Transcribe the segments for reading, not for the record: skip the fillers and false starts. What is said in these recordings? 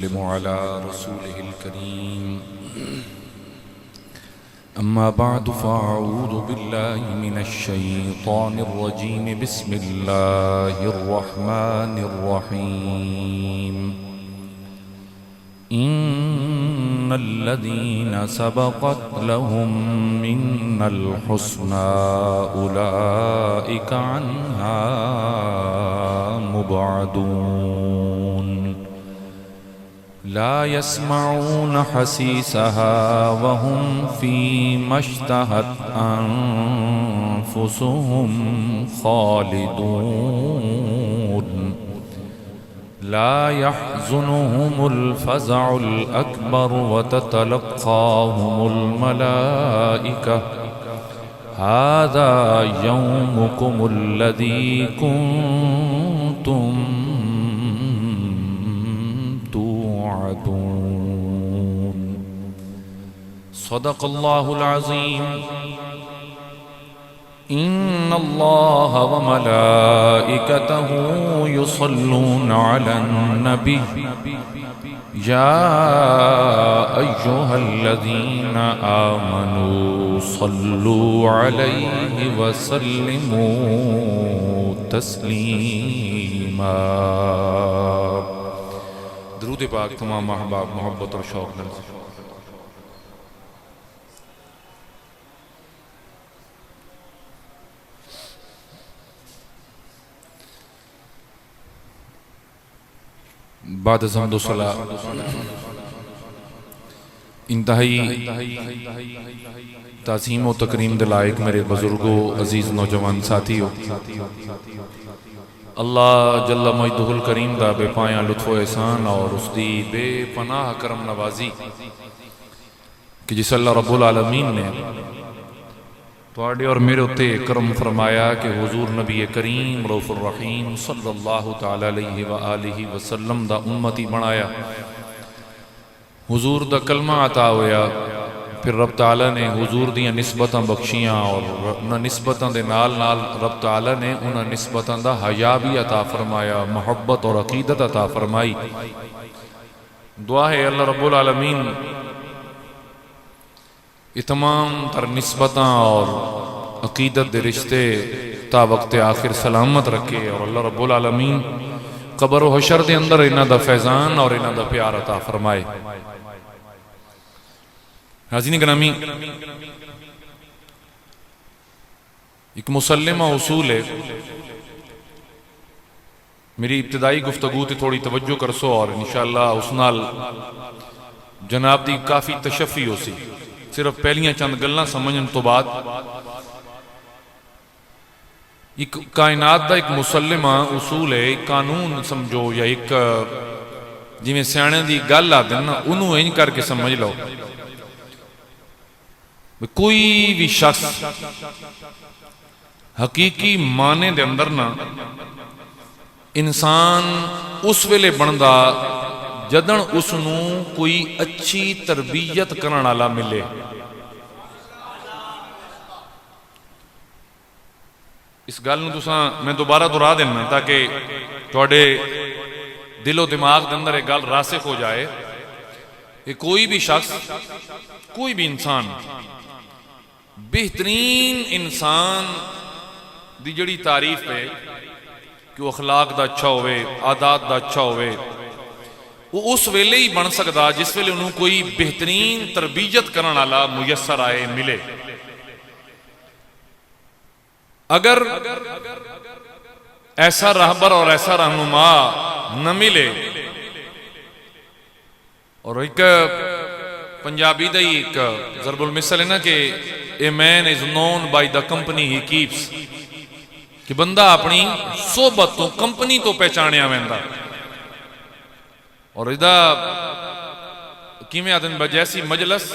अला रसूलिहिल करीम अम्मा बअद फ़अऊज़ु बिल्लाहि मिनश शैतानिर रजीम बिस्मिल्लाहिर रहमानिर रहीम इन्नल्लज़ीना सबक़त लहुम मिन्नल हुस्ना उलाइका अन्हा मुबअदून ला यस्मऊन हसीसहा वहुम फ़ीमा इश्तहत अन्फुसुहुम खालिदून ला यहज़ुनुहुमुल फ़ज़अुल अकबर व ततलक़्क़ाहुमुल मलाइका हाज़ा यौमुकुमुल्लज़ी कुन्तुम तुअदून। सदक़ल्लाहुल अज़ीम। इन्नल्लाह व मलाइकतहु युसल्लूना अलन नबी या अय्युहल्लज़ीना आमनू सल्लू अलैहि व सल्लिमू तस्लीमा। दरूद पाक तमाम महबाब मोहब्बत और शौक़ दिल से। बाद हम्द सला इंतहाई ताज़ीम व तकरीम दे लायक मेरे बुजुर्गो अजीज़ नौजवान साथियों, अल्लाह जल्ला मजदुल करीम दा बेपाया लुत्फ़ो एहसान और उसकी बेपनाह करम नवाजी कि जिस अल्लाह रब्बुल आलमीन ने तुहाडे और मेरे उत्ते करम फरमाया कि हुजूर नबी करीम रऊफ़ुर रहीम सल्लल्लाहु तआला अलैहि व आलिहि वसल्लम दा उम्मती बनाया। हुजूर दा कलमा अता होया, फिर रब ताला ने हुजूर दियां निस्बतां बख्शियां और उन्हां निस्बतां दे नाल नाल रब ताला ने उन्हां निस्बतां दा हया भी अता फरमाया, मोहब्बत और अकीदत अता फरमाई। दुआ है अल्लाह रब्बुल आलमीन ये तमाम तर निस्बतां और अकीदत दे रिश्ते ता वक्त आखिर सलामत रखे और अल्लाह रब्बुल आलमीन कब्र व हशर दे अंदर इन्हां दा फैजान और इन्हां दा प्यार अता फरमाए। हाज़रीन गिरामी, एक मुसल्लिमा उसूल है। मेरी इब्तिदाई गुफ्तगू ते थोड़ी तवज्जो करसो और इंशाअल्लाह उस नाल जनाब दी काफ़ी तशफ़ी हो सी। सिर्फ पहलियां चंद गल्लां समझने तो बाद एक कायनात दा एक मुसल्लिमा उसूल है, एक कानून समझो या एक जिवें सियाणे दी गल आदे ना उन्होंने इंज करके समझ लो। कोई भी शख्स हकीकी माने दे अंदर ना इंसान उस वेले बनदा जदन उसनू कोई अच्छी तरबियत करने वाला मिले। इस गल नूं तुसां मैं दोबारा दोहरा देना ताकि तुहाडे दिलो दिमाग के अंदर एक गल रासिख हो जाए। कि कोई भी शख्स, कोई भी इंसान, बेहतरीन इंसान दी जड़ी तारीफ है कि वह अखलाक दा अच्छा होवे, आदात दा अच्छा होवे, वो उस वेले ही बन सकता जिस वेले उन्होंने कोई बेहतरीन तरबियत करने वाला मुयसर आए मिले। अगर ऐसा रहबर और ऐसा रहनुमा न मिले, और एक पंजाबी दा ही एक ज़रबुल मिसल है ना कि a man is known by the company he keeps, कि बंदा अपनी सोबत तो कंपनी तो पहचानिया वैंदा। और इदा किमें आदन जैसी मजलस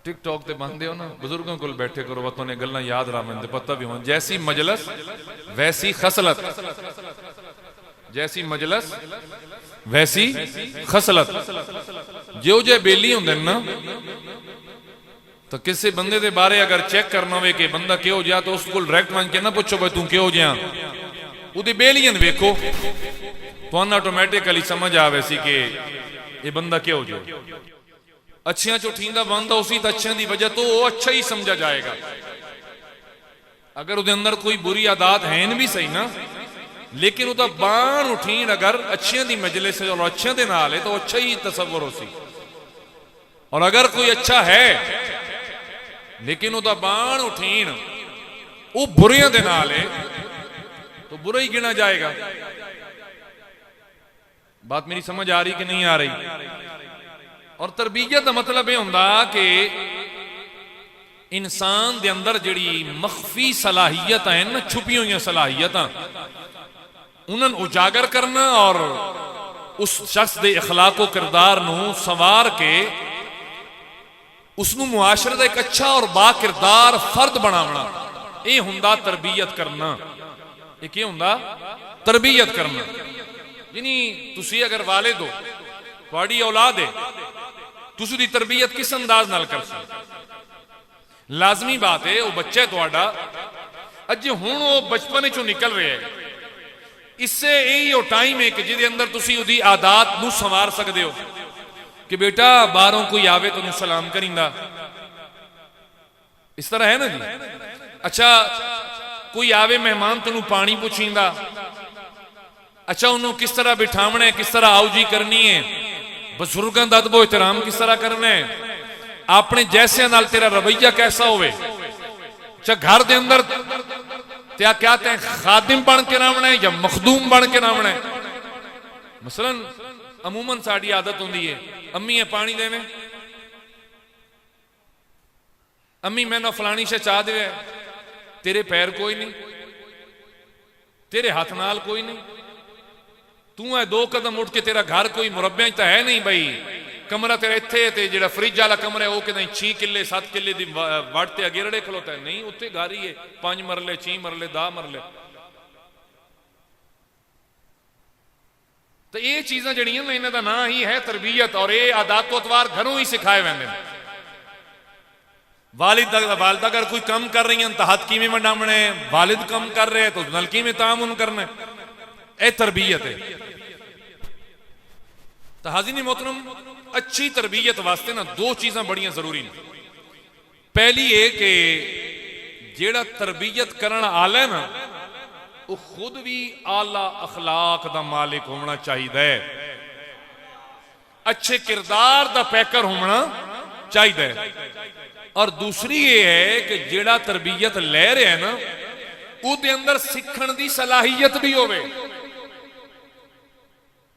टिकटॉक ते बंदे हो ना, बुजुर्गों को बैठे करो वतों ने गल्ला याद रहा पता भी हो। जैसी मजलस वैसी खसलत, जैसी मजलस वैसी खसलत। जो जे बेली होंदे ना तो किसी बंदे दे बारे अगर चेक करना हो कि बंदा क्यों जा तो उसको डायरेक्ट मान के ना पूछो भाई तू क्यों जा, ਉਹਦੀ ਬੇਲੀਅਨ ਵੇਖੋ, ਤੁਹਾਨੂੰ ਆਟੋਮੈਟਿਕਲੀ ਸਮਝ ਆਵੇ ਸੀ कि ये बंदा क्यों जो अच्छियां चो ठींदा बनता उसी अच्छियां की वजह तो वो अच्छा ही समझा जाएगा। अगर उसके अंदर कोई बुरी आदत है भी सही ना, लेकिन उसका बाण उठीन अगर अच्छियां की मजलिस और अच्छियां के नाल है तो अच्छा ही तसव्वुर हो सी। और अगर कोई अच्छा है लेकिन उसका बाण उठीन वो बुरियां दे नाल है तो बुरा ही गिना जाएगा। बात मेरी समझ आ रही कि नहीं आ रही? और तरबीयत का मतलब यह होंदा कि इंसान दे अंदर जिहड़ी मख्फी सलाहियत है ना, छुपी हुई सलाहियत उन्हें उजागर करना और उस शख्स के अखलाको किरदार नूं संवार के उसनूं मुआशरे का एक अच्छा और बा किरदार फर्द बनावना, यह हुंदा तरबीयत करना। यह क्या हुंदा? तरबीयत करना। यानी तुसी अगर वालिद हो, तुहाडी औलाद है, तुसी दी तरबीयत किस अंदाज नाल कर सकते? लाजमी बात है वो बच्चा तुहाडा अज हुण वो बचपन चों निकल रहा है, इससे यही वो टाइम है कि जिहदे अंदर तुसी उहदी आदत नूं संवार सकदे हो कि बेटा बाहरों कोई आवे तो सलाम करींदा, इस तरह है ना जी। अच्छा कोई आवे मेहमान तेनू पानी पुछींदा, अच्छा उन्होंने किस तरह बिठावना है, किस तरह आओ जी करनी है, बजुर्गों का अदब एहतराम किस तरह करना है, अपने जैसे नाल तेरा रवैया कैसा होवे। अच्छा घर के अंदर त्या क्या तैं खादिम बन के रहना है या मखदूम बन के रहना है। मसलन अमूमन साड़ी आदत होंदी है, अम्मी है पानी देने, अम्मी मैंने फलानी शे चाह दे, तेरे पैर कोई नहीं, तेरे हाथ नाल कोई नहीं, तू है दो कदम उठ के तेरा घर कोई मुरब्बे तो है नहीं भाई, कमरा तेरा इत्थे ते जेड़ा फ्रिज वाला कमरा है वो कि 6 किले 7 किले दी वट ते अगेरड़े खलोता है, नहीं उत्थे घर ही है 5 मरले 6 मरले 10 मरले। तो ये चीज़ां जड़ियां ना इन्हां दा नाम ही है तरबीयत, और ये आदत अतवार घरों ही सिखाए वेंदे ने। वालिद अगर कोई कम कर रही हैं तो हाथ किवें वंडावणे, वालिद कम कर रहे हैं तो नाल किवें तामुन करना, यह तरबीयत है। तो हाज़रीन मोहतरम, अच्छी तरबीयत वास्ते ना दो चीज़ां बड़ियां जरूरी ने। पहली है कि जेड़ा तरबीयत करना आला है ना वो खुद भी आला अखलाक दा मालिक होना चाहिए, अच्छे किरदार दा पैकर होना चाहिए। और दूसरी ये है कि जेड़ा तरबीयत ले रहा है ना उसके अंदर सीखण दी सलाहियत भी होवे।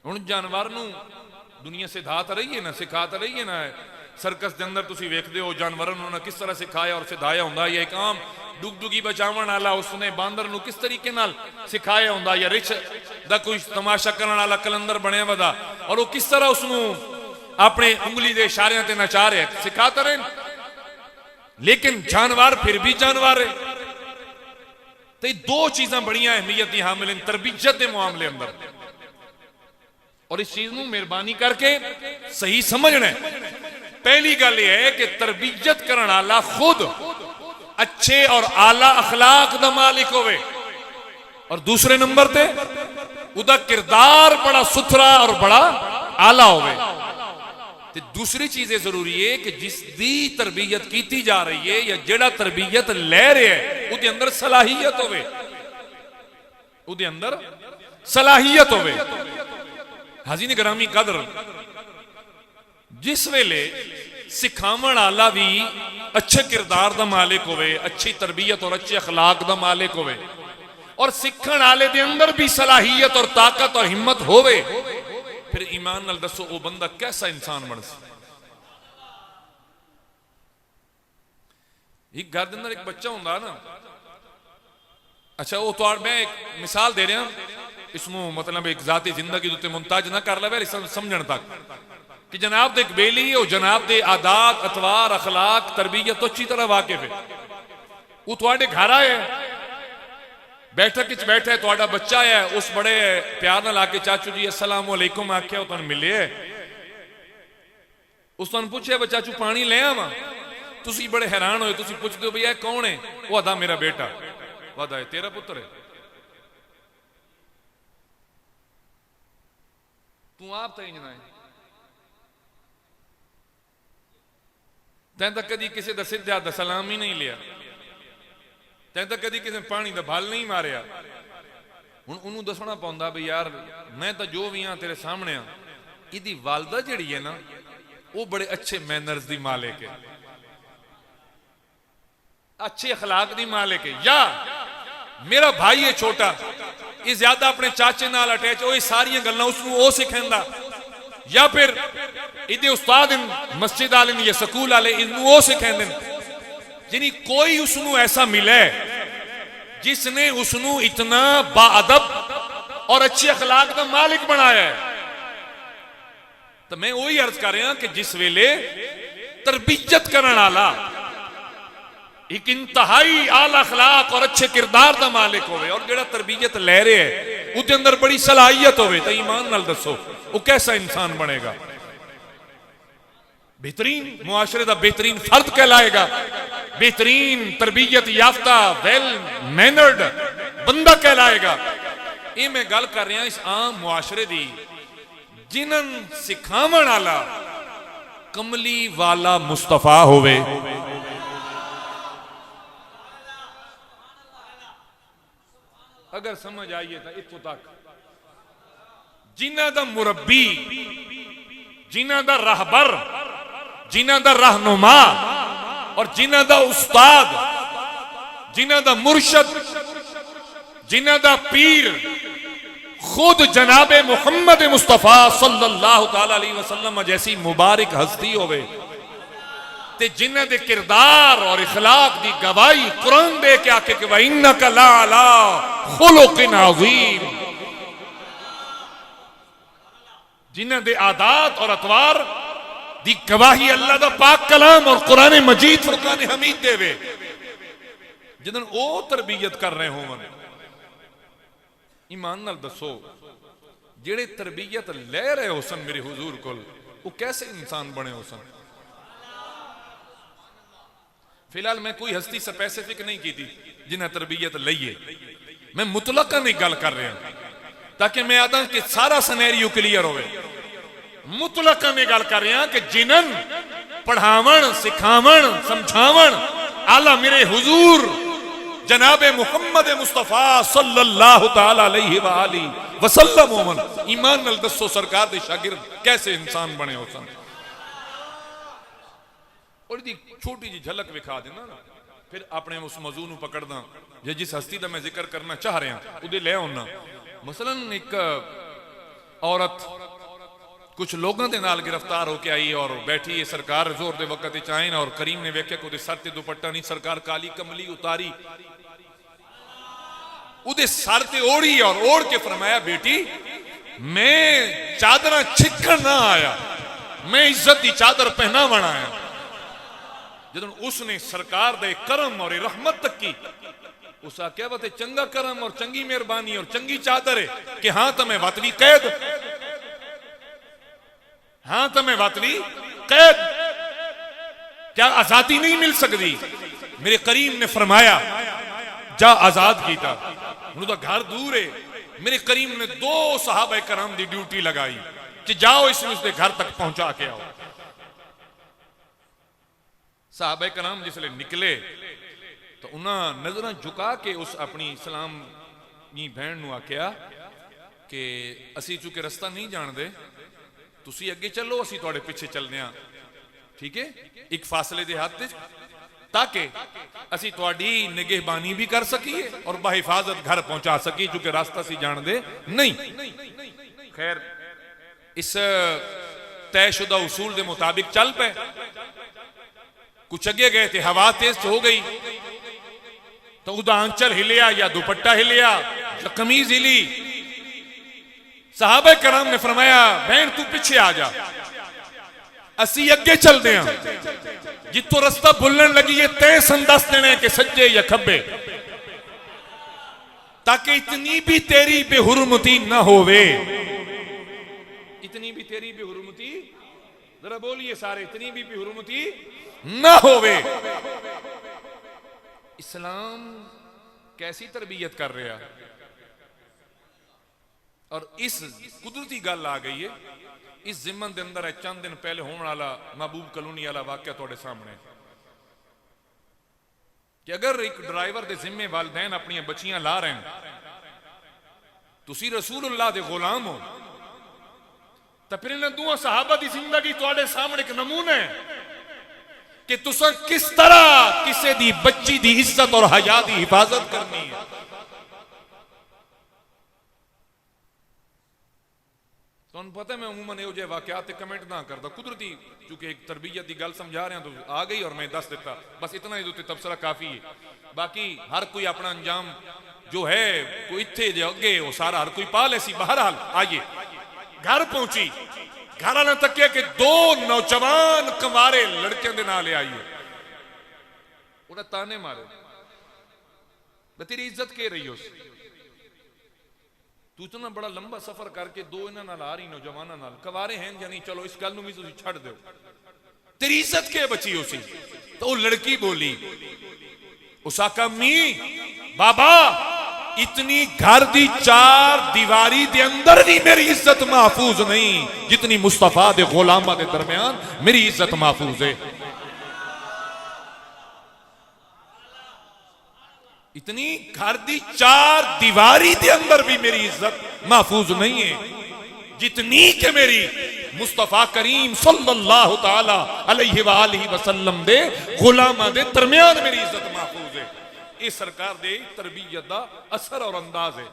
हुण जानवर नूं दुनिया सिखा तो रही है ना, सिखा तो रही है ना, सर्कस के अंदर तुसीं वेखदे हो जानवरों ने किस तरह सिखाया और सिधाया हुंदा, या एक आम डुगडुगी बचावन वाला उसने बांदर नूं किस तरीके नाल सिखाया हुंदा, या रिछ दा कोई तमाशा करन वाला कलंदर बनिया वदा और वो किस तरह उसनूं अपने उंगली दे इशारियां ते नचा रहे, सिखा तो रहे, लेकिन जानवर फिर भी जानवर है। तो ये दो चीज़ां बड़ियां अहमियत दी हामिल हैं तरबीयत के मामले अंदर, और इस चीज को मेहरबानी करके सही समझना है। पहली गल यह है कि तरबीयत करने वाला खुद अच्छे और आला अखलाक दा मालिक होवे, और दूसरे नंबर पे उदा किरदार बड़ा सुथरा और बड़ा आला होवे। ते दूसरी चीज ये जरूरी है कि जिस दी तरबीयत की जा रही है या जेड़ा तरबीयत ले रहे है उसके अंदर सलाहियत होवे, उसके अंदर सलाहियत होवे। हाज़रीन गिरामी कदर, जिस वेले सिखावन वाला भी अच्छे किरदार का मालिक होवे, अच्छी तरबीयत और अच्छे अखलाक का मालिक होवे, और सीखण वाले दे अंदर भी सलाहियत और ताकत और हिम्मत होवे, फिर ईमान नाल दसो वो बंदा कैसा इंसान बन सकता। एक घर के अंदर एक बच्चा हुंदा ना, अच्छा वो तो मैं एक मिसाल दे रहा, इसनों मतलब एक जाती जिंदगी उत्ते मुमताज ना कर लवे समझण तक कि जनाब दे एक बेली है, जनाब दे आदात अतवार अखलाक तरबीयत तो अच्छी तरह वाकिफ है। वो तुहाडे घर आए बैठक विच बैठे, तुहाडा बच्चा है, उस बड़े प्यार नाल आके चाचू जी अस्सलाम वालेकुम आख्या, वो तुहानूं मिले, उस तुहानूं पूछे वे चाचू पानी ले आवां, तुसीं बड़े हैरान होए, तुसीं पुछदे हो भई यह कौन है? वो आदा मेरा बेटा। वादा है तेरा पुत्र है? तू आप तो इंजना है, तैं तो कदी किसी का सीधा दा सलाम ही नहीं लिया, तैं तो कदी किसी पानी का भल नहीं मारिया। हुण उन्होंने दसना पौंदा भी यार मैं तो जो भी हाँ तेरे सामने हाँ, इहदी वालदा जिहड़ी है ना वो बड़े अच्छे मैनर्स दी मालिक है, अच्छे अखलाक दी मालिक है। या मेरा भाई है छोटा, ये ज्यादा अपने चाचे नाल अटैच, वो सारियां गल्लां उसनूं वो सिखांदा, या फिर इहदे उस्ताद मस्जिद वाले या स्कूल वाले इनू वो सिखांदे। यानी कोई उसनूं ऐसा मिले जिसने उसनूं इतना बाअदब और अच्छे अखलाक का मालिक बनाया है। तो मैं वही अर्ज कर रहा कि जिस वेले तरबियत करने वाला एक इंतहाई आला अखलाक और अच्छे किरदार का मालिक होवे और जेड़ा तरबियत ले रहे है उसके अंदर बड़ी सलाहियत होवे, तो ईमान नाल दसो वो कैसा इंसान बनेगा, बेहतरीन मुआशरे का बेहतरीन फर्द कहलाएगा, बेहतरीन तरबियत याफ्ता वेल मैनर्ड बंदा कहलाएगा। ये मैं गल कर रहा इस आम मुआशरे दी जिन्हन सिखावन वाला कमली वाला मुस्तफा होवे। अगर समझ आइए तो इत्थों तक जिन्हां दा मुरब्बी, जिन्हां दा रहबर, जिन्हां दा रहनुमा और जिन्हां दा उस्ताद, जिन्हां दा मुर्शद, जिन्हां दा पीर खुद जनाबे मुहम्मद मुस्तफा सल्लल्लाहु तआला अलैहि वसल्लम जैसी मुबारक हस्ती होवे ते जिन्हां दे किरदार और इखलाक दी गवाही कुरान दे के आके कि वइन्नका लअला खुलुकिन अज़ीम, जिन्हां दे आदात और अतवार दी गवाही अल्लाह दा पाक कलाम और कुरान मजीद फुरकान हमीद देवे। जिदन ओ तरबियत कर रहे होवन, ईमान नाल दसो जेड़े तरबियत ले रहे हो सन मेरे हुजूर कोल वो कैसे इंसान बने हो सन। फिलहाल मैं कोई हस्ती स्पेसिफिक नहीं की थी जिन्हें तरबियत लईए, मैं मुतलका नहीं गल कर रहा ताकि मैं आता कि सारा सिनेरियो क्लियर होवे। मुतलका में गल कर रहा कि जिन्हन पढ़ावन सिखावन समझावन आला मेरे हुजूर जनाबे मुहम्मद मुस्तफा सल्लल्लाहु तआला अलैहि वसल्लम होवन। ईमान नाल दसो सरकार दे शागिर्द कैसे इंसान बने हो सन। और दी छोटी जी झलक विखा देना ना, फिर अपने उस मौजू नूं पकड़दा जे जिस हस्ती का मैं जिक्र करना चाह रहा उदे ले आउना। मसलन एक औरत कुछ लोगों के नाल गिरफ्तार होके आई और बैठी है, सरकार जोर दे वक्त चाइन और करीम ने वेख्या कि सर ते दुपट्टा नहीं, सरकार काली कमली उतारी उदे सर ते ओढ़ी और ओढ़ के फरमाया बेटी मैं चादर छिकन ना आया, मैं इज्जत की चादर पहनावन आया। जब उसने सरकार दे करम और रहमत तक की उस आख्या वो चंगा करम और चंगी मेहरबानी और चंगी चादर है कि हाँ तुम्हें वतली कैद, हाँ तुम्हें वतली कैद, क्या आजादी नहीं मिल सकती। मेरे करीम ने फरमाया जा आजाद कीता, उनका घर दूर है। मेरे करीम ने 2 सहाबा कराम की ड्यूटी लगाई कि जाओ इसमें उसके घर तक पहुंचा के आओ। सहाबा कराम जिसले निकले तो उन्हें नजर झुका के उस अपनी इस्लामी बहन नूं आख्या कि असी चूंकि रस्ता नहीं जानते तुसी अगे चलो असी तुहाडे पिछे चलने आ, ठीक है, एक फासले दे हाथ ताकि असी तुहाडी निगहबानी भी कर सकीए और बाहिफाजत घर पहुंचा सकी चूंकि रास्ता सी जानते नहीं। खैर इस तयशुदा उसूल के मुताबिक चल पे, कुछ अगे गए थे, हवा तेज हो गई तो उदा आंचल हिलिया या दुपट्टा हिलिया या कमीज हिली। सहाबा कराम ने फरमाया बहन तू पीछे आ जा, असी अगे चलते हैं, जितों रास्ता भुलन लगी है तय संदस देने के सज्जे या खब्बे, ताकि इतनी भी तेरी बेहुरमती न होवे, इतनी भी तेरी बेहुरमती, जरा बोलिए सारे, इतनी भी बेहुरमती न होवे। इस्लाम कैसी तरबियत कर रहा। और इस कुदरती गल आ गई है इस जिम्मन के अंदर है चंद दिन पहले होने वाला महबूब कलोनी वाला वाकया तुहाडे सामने कि अगर एक ड्राइवर के जिम्मे वालदैन अपनी बच्चियां ला रहे हैं तुसी रसूलुल्लाह दे गुलाम हो तो फिर इन्हां दुआ सहाबा की जिंदगी तुहाडे सामने एक नमूना है कि तुसा किस तरह किसी दी बच्ची दी इज्जत और हया की हिफाजत करनी है। तुहानू पता है मैं अमूमन इहो जिहे वाकयात ते कमेंट ना करता कुदरती चूंकि एक तरबियत की गल समझा रहा तो आ गई और मैं दस दिता बस इतना ही उत्ते तबसरा काफी है। बाकी हर कोई अपना अंजाम जो है कोई इत्थे जो अगे वो सारा हर कोई पा ले सी। बहरहाल आइए घर पहुंची घर वाला तकिया कि दो नौजवान कंवारे लड़कियों के नाल आइए उन्हें ताने मारे तेरी इज्जत के रही हो तू इतना बड़ा लंबा सफर करके दो इन्हां नाल आ रही नौजवानों नाल कंवारे हैं या नहीं चलो इस गल नूं भी तुसीं छड्ड दो तेरी इज्जत के बची उसी। तो वो लड़की बोली उस आका मी बाबा इतनी घर दी चार दीवारी दे अंदर भी मेरी इज्जत महफूज नहीं जितनी मुस्तफा दे गुलामा दे दरमियान मेरी इज्जत महफूज है। इतनी घर दी चार दीवारी दे अंदर भी मेरी इज्जत महफूज नहीं है जितनी के मेरी मुस्तफा करीम सल्लल्लाहु ताला अलैहि वालिहि वसल्लम दे गुलामा दे दरमियान मेरी इज्जत महफूज है। ये सरकार दे तरबियत दा असर और अंदाज है।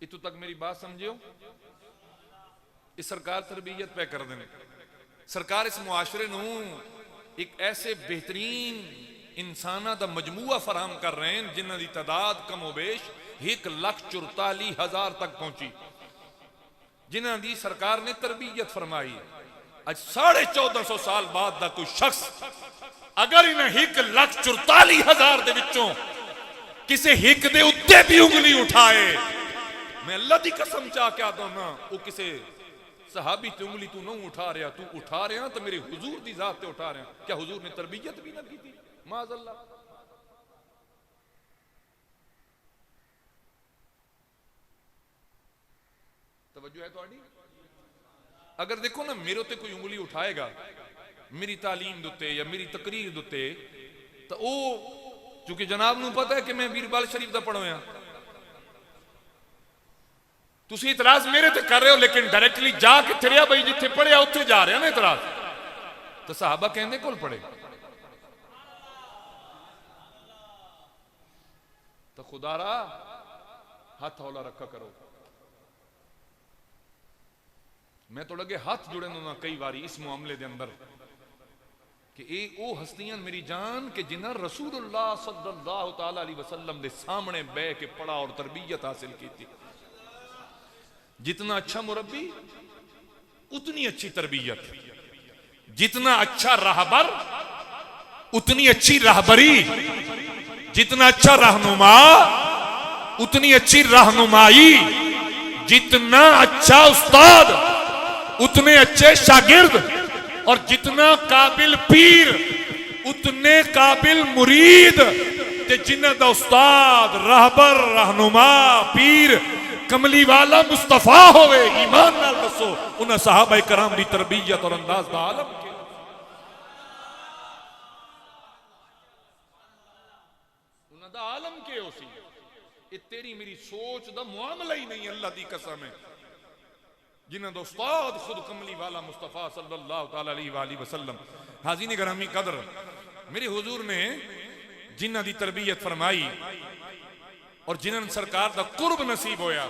इतों तक मेरी बात समझियो इस सरकार तरबियत पे कर देने सरकार इस मुआशरे नूं एक ऐसे बेहतरीन इंसाना दा मजमूआ फराहम कर रहे हैं जिन्हां दी तादाद कमोबेश 1,44,000 तक पहुंची जिन्हां दी सरकार ने तरबियत फरमाई। आज 1450 साल बाद दा कोई शख्स अगर इन्हें 1,44,000 दे विचों किसी हिक दे उत्ते भी उंगली उठाए मैं अल्लाह दी कसम चाह के आता ना वो किसी सहाबी ते उंगली तू नहीं उठा रहा तू उठा रहा तो मेरे हुजूर दी जात ते उठा रहा। क्या हुजूर ने तरबियत भी ना की थी माज़अल्लाह। तवज्जो है थोड़ी अगर देखो ना मेरे उत्ते कोई उंगली उठाएगा मेरी तालीम दुते या मेरी तकरीर दुते तो वो चूंकि जनाब नूं पता है कि मैं बीरबल शरीफ दा पढ़ोया तुसी इतराज मेरे ते कर रहे हो लेकिन डायरेक्टली जा किथे रहा भाई जिथे पढ़िया उत्थे जा रहे ना इतराज तो साहबा कहंदे कोल पढ़े तो खुदारा हाथ हौला रखा करो। मैं तो लगे हाथ जुड़े ना कई बारी इस मामले दे अंदर कि ये वो हस्तियां मेरी जान के जिन्हां रसूलुल्लाह सल्लल्लाहु ताला अलैहि वसल्लम दे सामने बैठ के पढ़ा और तरबियत हासिल की थी। जितना अच्छा मुरब्बी उतनी अच्छी तरबियत जितना अच्छा राहबर उतनी अच्छी राहबरी जितना अच्छा रहनुमा उतनी अच्छी रहनुमाई जितना अच्छा उस्ताद उतने अच्छे शागिर्द और जितना काबिल पीर उतने काबिल मुरीद ते जिन्हां दा उस्ताद रहबर रहनुमा पीर कमली वाला मुस्तफा होवे ईमान नाल दसो उन्हां सहाबा कराम दी तरबियत और अंदाज दा आलम के उन्हां दा आलम के हो सी। ये तेरी मेरी सोच दा मुआमला ही नहीं अल्लाह दी कसम है जिन्हां दा उस्ताद खुद कमली वाला मुस्तफा सल्लल्लाहु ताला अलैहि वसल्लम। हाज़रीन गिरामी कदर मेरे हुजूर ने जिन्हां दी तरबियत फरमाई और जिन्होंने सरकार का कुर्ब नसीब होया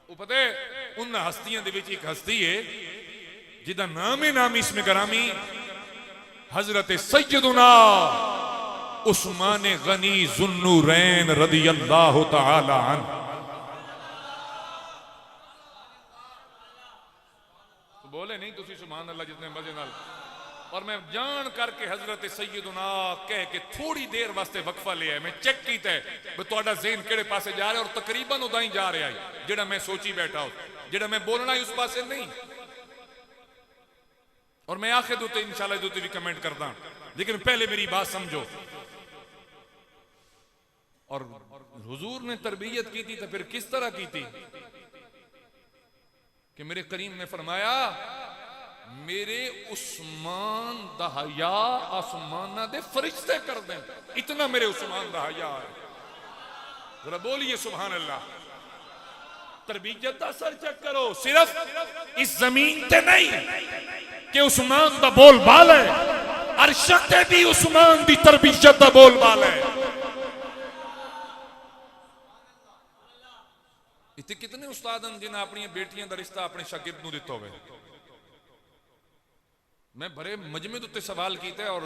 वो पता है उन हस्तियों के एक हस्ती है जिदा नाम है नाम इसमें गरामी हजरत सैयदुना उस्मान गनी ज़ुन्नूरैन रज़ियल्लाहु तआला अन्हु। तो बोले नहीं तुसी सुभान अल्लाह जितने मजे नाल और मैं जान करके हजरत सैयदुना कह के थोड़ी देर वास्ते वक्फा लिया मैं चेक किया है तुहाडा ज़हन किहड़े पासे जा रहा है और तकरीबन उदा ही जा रहा है जिहड़ा मैं सोची बैठा हो जिहड़ा मैं बोलना ही उस पासे नहीं। और मैं आखिर उत्ते इंशाअल्लाह उत्ते भी कमेंट करदा लेकिन पहले मेरी बात समझो और हुजूर ने तरबियत की थी तो फिर किस तरह की थी कि मेरे करीम ने फरमाया मेरे उस्मान दा हया आसमाना दे फरिश्ते कर दें, इतना मेरे उस्मान दा हया है। जरा बोलिए सुभान अल्लाह। तरबियत दा असर चेक करो, सिर्फ इस जमीन ते नहीं कि उस्मान दा बोल बाल है, अरश ते भी उस्मान दी तरबियत दा बोल बाल है। इतने कितने उस्ताद हैं जिन्हें अपनी बेटियां दा रिश्ता अपने शागिर्द नूं दिता होवे। मैं बड़े मजमे उत्ते सवाल किया और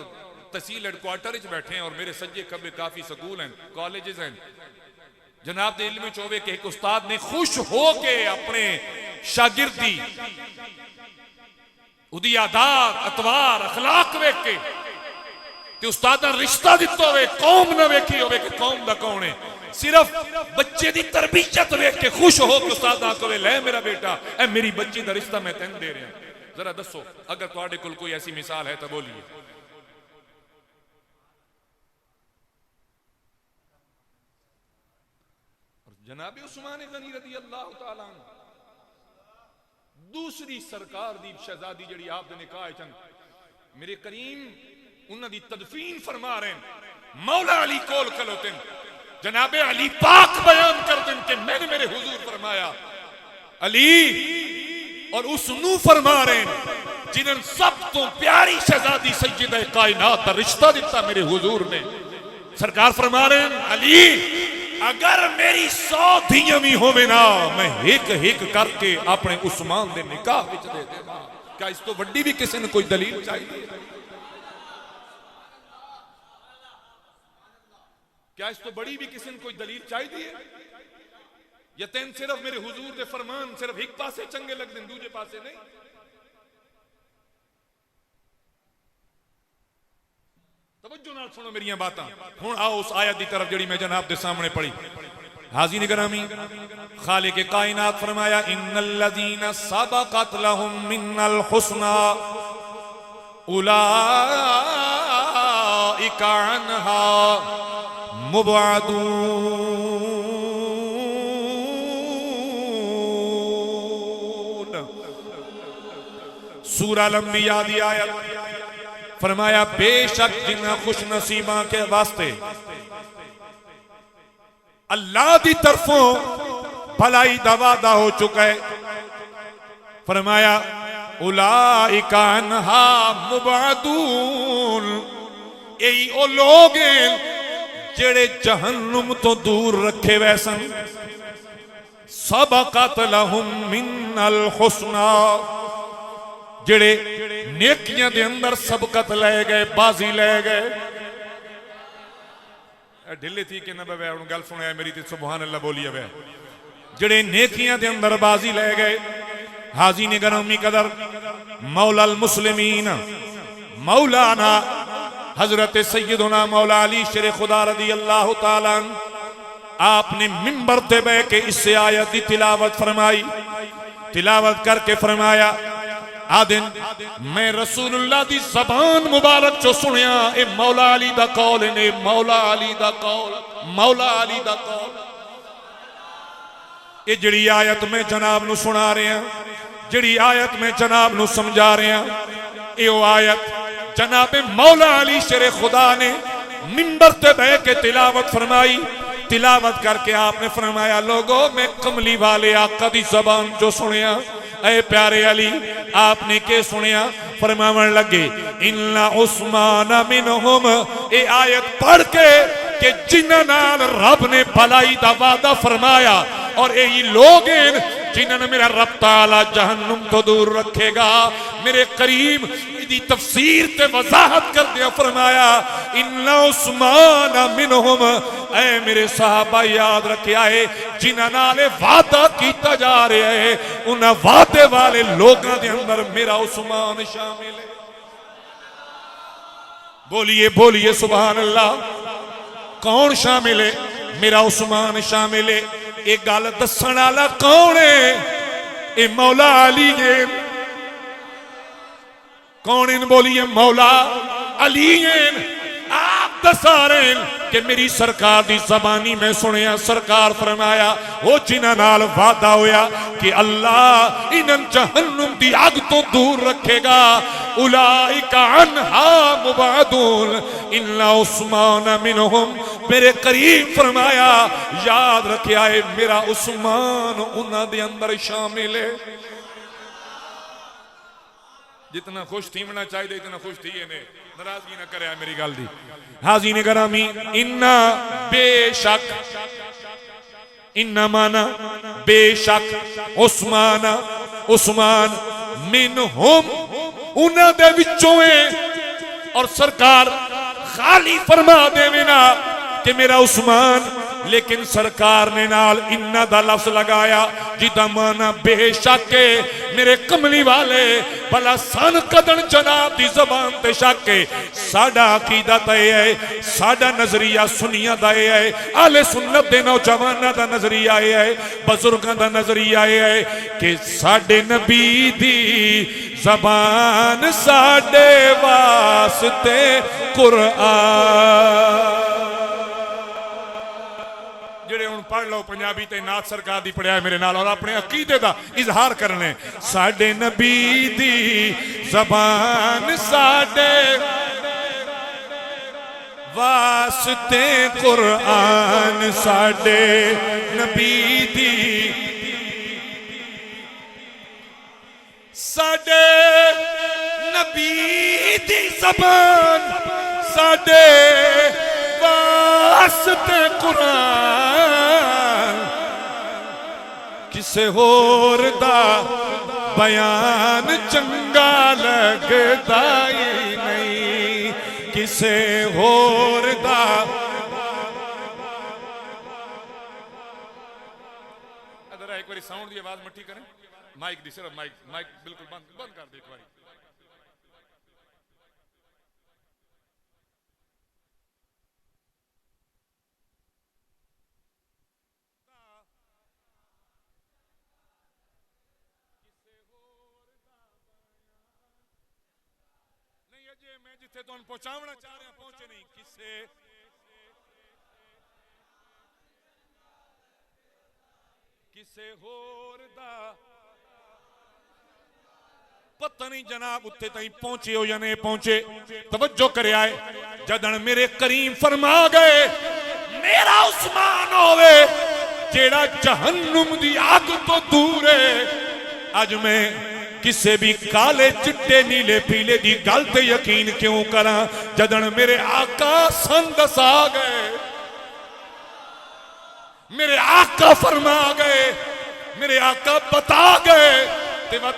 तहसील हेडक्वार्टर बैठे हैं और मेरे सज्जे खब्बे काफी स्कूल हैं, कॉलेजेस हैं। जनाब दे इल्म चोवे कि एक उस्ताद ने खुश हो के अपने शागिर्द दी उदी आदात अतवार अखलाक वेख के ते उस्ताद दा रिश्ता दिता होवे, कौम ना वेखी होवे कि कौम दा कौन है, सिर्फ बच्चे दी तरबियत वेख के खुश हो के उस्ताद आखो ले मेरा बेटा ए मेरी बच्ची दा रिश्ता मैं तैन दे रहा। जरा दसो अगर तुहाडे कोल कोई ऐसी मिसाल है तो बोलिए। जनाब उस्मान गनी रज़ी अल्लाह तआला अन्हु दूसरी सरकार दी शहजादी जड़ी आप दे निकाह चन मेरे करीम उन्हां दी तदफीन फरमा रहे हैं। मौला अली कोल खलोते जनाबे अली पाक बयान करते कि मैंने मेरे हुजूर फरमाया अली और उसनू फरमा रहे हैं जिन्हें सब तो प्यारी शहजादी सैयदा कायनात का रिश्ता दिता मेरे हुजूर ने। सरकार फरमा रहे हैं अली अगर मेरी 100 धियां भी होवे ना मैं एक एक करके अपने उस्मान दे निकाह विच दे देवां। क्या इस तो वड्डी भी किसी ने कोई दलील चाहिए? क्या इस तो बड़ी भी किसी ने कोई दलील चाहिए? या तेन सिर्फ मेरे हुजूर दे फरमान सिर्फ एक पासे चंगे लगते दूजे पासे नहीं? तवज्जो नाल सुनो मेरी बातां। हुण आओ उस आयत की तरफ जिहड़ी मैं जनाब दे सामने पढ़ी। हाज़िर गिरामी खालिक कायनात फरमाया इन्नल लज़ीना सबक़त लहुम मिन्नल हुस्ना उलाइका अन्हा मुबअदून। सूरह अल-अंबिया दी आयत फरमाया बेशक जिन्ना खुश नसीबा के वास्ते अल्लाह की तरफों भलाई दा वादा हो चुका है। फरमाया उलाइका अन्हा मुबअदून, यही ओ लोग हैं जेड़े जहन्नुम तो दूर रखे वैसन। सबक़त लहुम मिन्नल हुस्ना, जेड़े नेकियां दे अंदर सबकत ले गए, बाजी ले गए। ढिले थी कि ना बे हुण गल सुनिया मेरी ते सुभान अल्लाह बोलिए वे जेड़े नेकियां दे अंदर बाजी ले गए। हाजी ने गरामी कदर मौला अल मुस्लिमीन मौलाना हजरत सैयदुना मौला अली शेर खुदा रज़ी अल्लाह तआला आपने मिंबर पे बैठ के इस आयत की तिलावत फरमाई। तिलावत करके फरमाया आदिन मैं रसूलुल्लाह दी ज़बान मुबारक चो सुनिया ए मौला अली दा कौल ने, मौला अली दा कौल, मौला अली दा कौल। ये जड़ी आयत में जनाब नू सुना रहे हैं, जड़ी आयत में जनाब नू समझा रहे हैं, ये आयत जनाब मौला अली शेर खुदा ने मिंबर पे बैठ के तिलावत फरमाई। तिलावत करके आपने फरमाया लोगो मैं कमली वाले आका दी ज़बान जो सुनिया ऐ प्यारे अली आपने के सुनिया। फरमावन लगे इन्ना उस्मान मिनहुम, ए आयत पढ़ के कि जिन्हां नाल रब ने भलाई दा वादा फरमाया और यही लोग जिन्होंने मेरा रब ताला जहन्नुम तो दूर रखेगा। मेरे करीम दी तफसीर ते वजाहत कर दिया फरमाया इन्ना उस्मान मिनहुम, ऐ मेरे साहबा याद रखिया है जिन्हां नाल वादा कीता जा रहा है उन्हां वादे वाले लोगों के अंदर मेरा उस्मान शामिल है। बोलिए बोलिए सुभान अल्लाह। कौन शामिल है? मेरा उस्मान शामिल है। ये गल दसन वाला कौन है? ये मौला अली है। कौन इन? बोलिए मौला अली हैं। आप दसा रहे कि मेरी सरकार दी ज़बानी मैं सुनिया सरकार फरमाया वो जिन्हां नाल वादा होया कि अल्लाह इन्हन जहन्नुम दी अग तो दूर रखेगा उलाइका अन्हा मुबादून इन्ना उस्मान मिनहुम मेरे करीम फरमाया याद रखिया है मेरा उस्मान उन्हां दे अंदर शामिल है। जितना खुश थीमना चाहिए इतना खुश थी ने नाराजगी ना करे मेरी गल दी। हाजी ने करामी इन्ना बेशक इन्ना माना बेशक उस्माना उस्मान मिनहुम उन्हां दे विचों है और सरकार खाली फरमा देवे ना कि मेरा उस्मान लेकिन सरकार ने नाल इन्ना दा लफ्ज लगाया जिदा माना बेशक मेरे कमली वाले भला सन कदन जनाब दी जबान ते शक है। साडा अकीदा ते है साडा नजरिया सुनिया दा है आले सुन्नत दे नौजवानां दा नजरिया है बुजुर्गां दा नजरिया है कि साडे नबी दी जबान साडे वास्ते कुरान जेड़े हुण पढ़ लो पंजाबी ते नाथ सरकार दी पढ़िया मेरे नाल और अपने अकीदे दा इजहार करने साडे नबी दी ज़बान साडे वास्ते कुरान साडे नबी दी साडे नबी दी ज़बान साडे वास्ते कुरान किसे होर दा बयान चंगा लगदा ही नहीं किसे होर दा। अगर एक बारी साउंड दी आवाज मट्ठी करें माइक दी सिर्फ माइक माइक बिल्कुल बंद कर दे एक बारी। मैं जिथे तुम पहुंचावना चाह रहा पहुंचे नहीं किसे किसे होर दा पता नहीं जनाब उत्थे ताई पहुंचे हो या नहीं पहुंचे। तवज्जो करे आए जदन मेरे करीम फरमा गए मेरा उस्मान होवे जेड़ा जहन्नुम दी आग तो दूर है। अज मैं किसे भी काले चिट्टे नीले पीले दी गल ते यकीन क्यों करा जदन मेरे आका सन दसा गए मेरे आका फरमा गए मेरे आका बता गए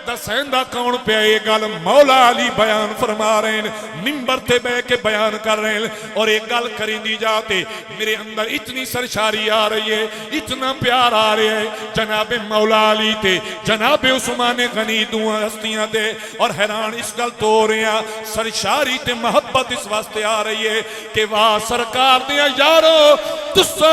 दसेंदा कौन पिया ये गल मौला अली बयान फरमा रहे हैं मिंबर ते बह के बयान कर रहे हैं और एक गल करींदी जाते मेरे अंदर इतनी सरशारी आ रही है इतना प्यार आ रहा है जनाबे मौला अली ते जनाबे उस्मान गनी दुआ हस्तियां दे और हैरान इस गल तो हो रहे हैं सरशारी ते मोहब्बत इस वास्ते आ रही है कि वाह सरकार दियां यारो तुसा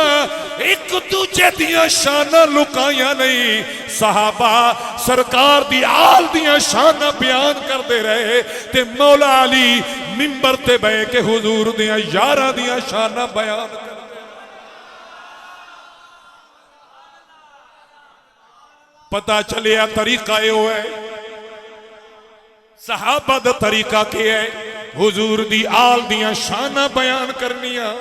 एक दूजे दियां शाना लुकाया नहीं सहाबा सरकार दी आल दियां शाना बयान करते रहे ते मौला अली मिंबर ते बह के हुजूर दियां यारां दियां शाना बयान करते। पता चलिया तरीका यो है सहाबा दा तरीका क्या है हुजूर दी आल दियां शाना बयान करनिया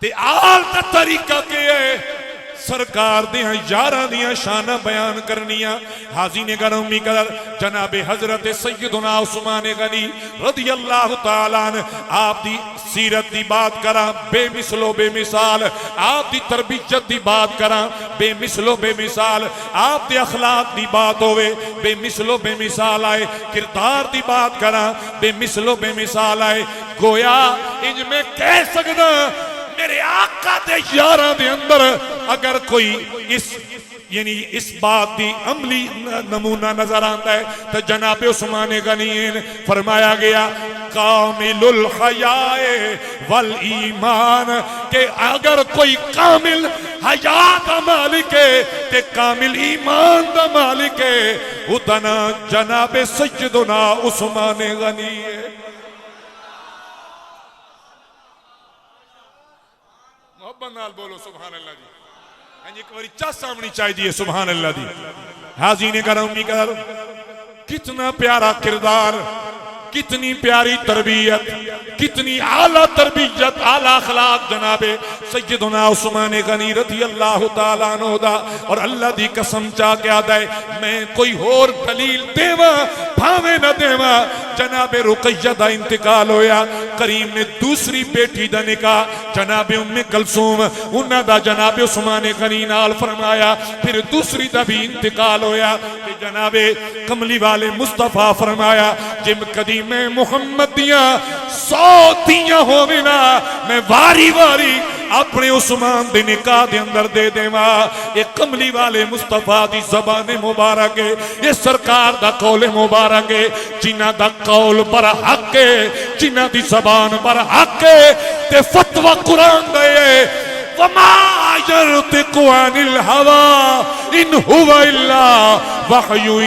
ते आल दा तरीका क्या है सरकार दियां यारां दियां शाना बयान करनिया। हाजी ने गरमी कर जनाबे हजरत सैयदना उस्मान गनी रज़ी अल्लाह तआला अन्हु आप दी सीरत दी बात करा बेमिसलो बेमिसाल आप दी तरबियत दी बात करा बेमिसलो बेमिसाल आप दे अखलाक दी बात होवे बेमिसलो बेमिसाल आए किरदार दी बात करा बेमिसलो बेमिसाल आए गोया इंज में कह सकदा मेरे आका दे यारां दे अंदर अगर कोई इस यानी इस बात की अमली नमूना नजर आता है तो जनाबे उस्मान गनी फरमाया गया कामिलुल हयाए वल ईमान के अगर कोई कामिल हया दा मालिक है ते कामिल ईमान दा मालिक है उतना जनाबे सैयदना उस्मान गनी है। मोहब्बत नाल बोलो सुभान अल्लाह जी। एक बारी चस आमनी चाहिए सुभान अल्लाह दी। हाज़रीन गिरामी कर कितना प्यारा किरदार, कितनी प्यारी तरबियत, कितनी आला तरबियत, आला अखलाक जनाबे सैयदना उस्मान गनी रज़ी अल्लाह तआला अन्हु दा। और अल्लाह दी कसम चा क्या दे मैं कोई होर दलील देवा भावे न देवा, जनाबे रुकैया दा इंतकाल होया, करीम ने दूसरी बेटी दा निकाह जनाबे उम्मे कुलसूम उन्हां दा जनाबे उस्मान गनी नाल फरमाया। फिर दूसरी दा भी इंतकाल होया ते जनाबे कमली वाले मुस्तफा फरमाया जिम कदी मैं मुहम्मद दिया 100 दियां होवे ना मैं वारी वारी अपने उस्मान दे निकाह दे अंदर दे देवा। ये कमली वाले मुस्तफा दी ज़बान मुबारक है, ये सरकार दा कौल मुबारक है, जिन्हां दा कौल पर हक है, जिन्हां दी ज़बान पर हक है ते फतवा कुरान दे वमा यंतिकु अनिल हवा इन हुवा इल्ला वहयु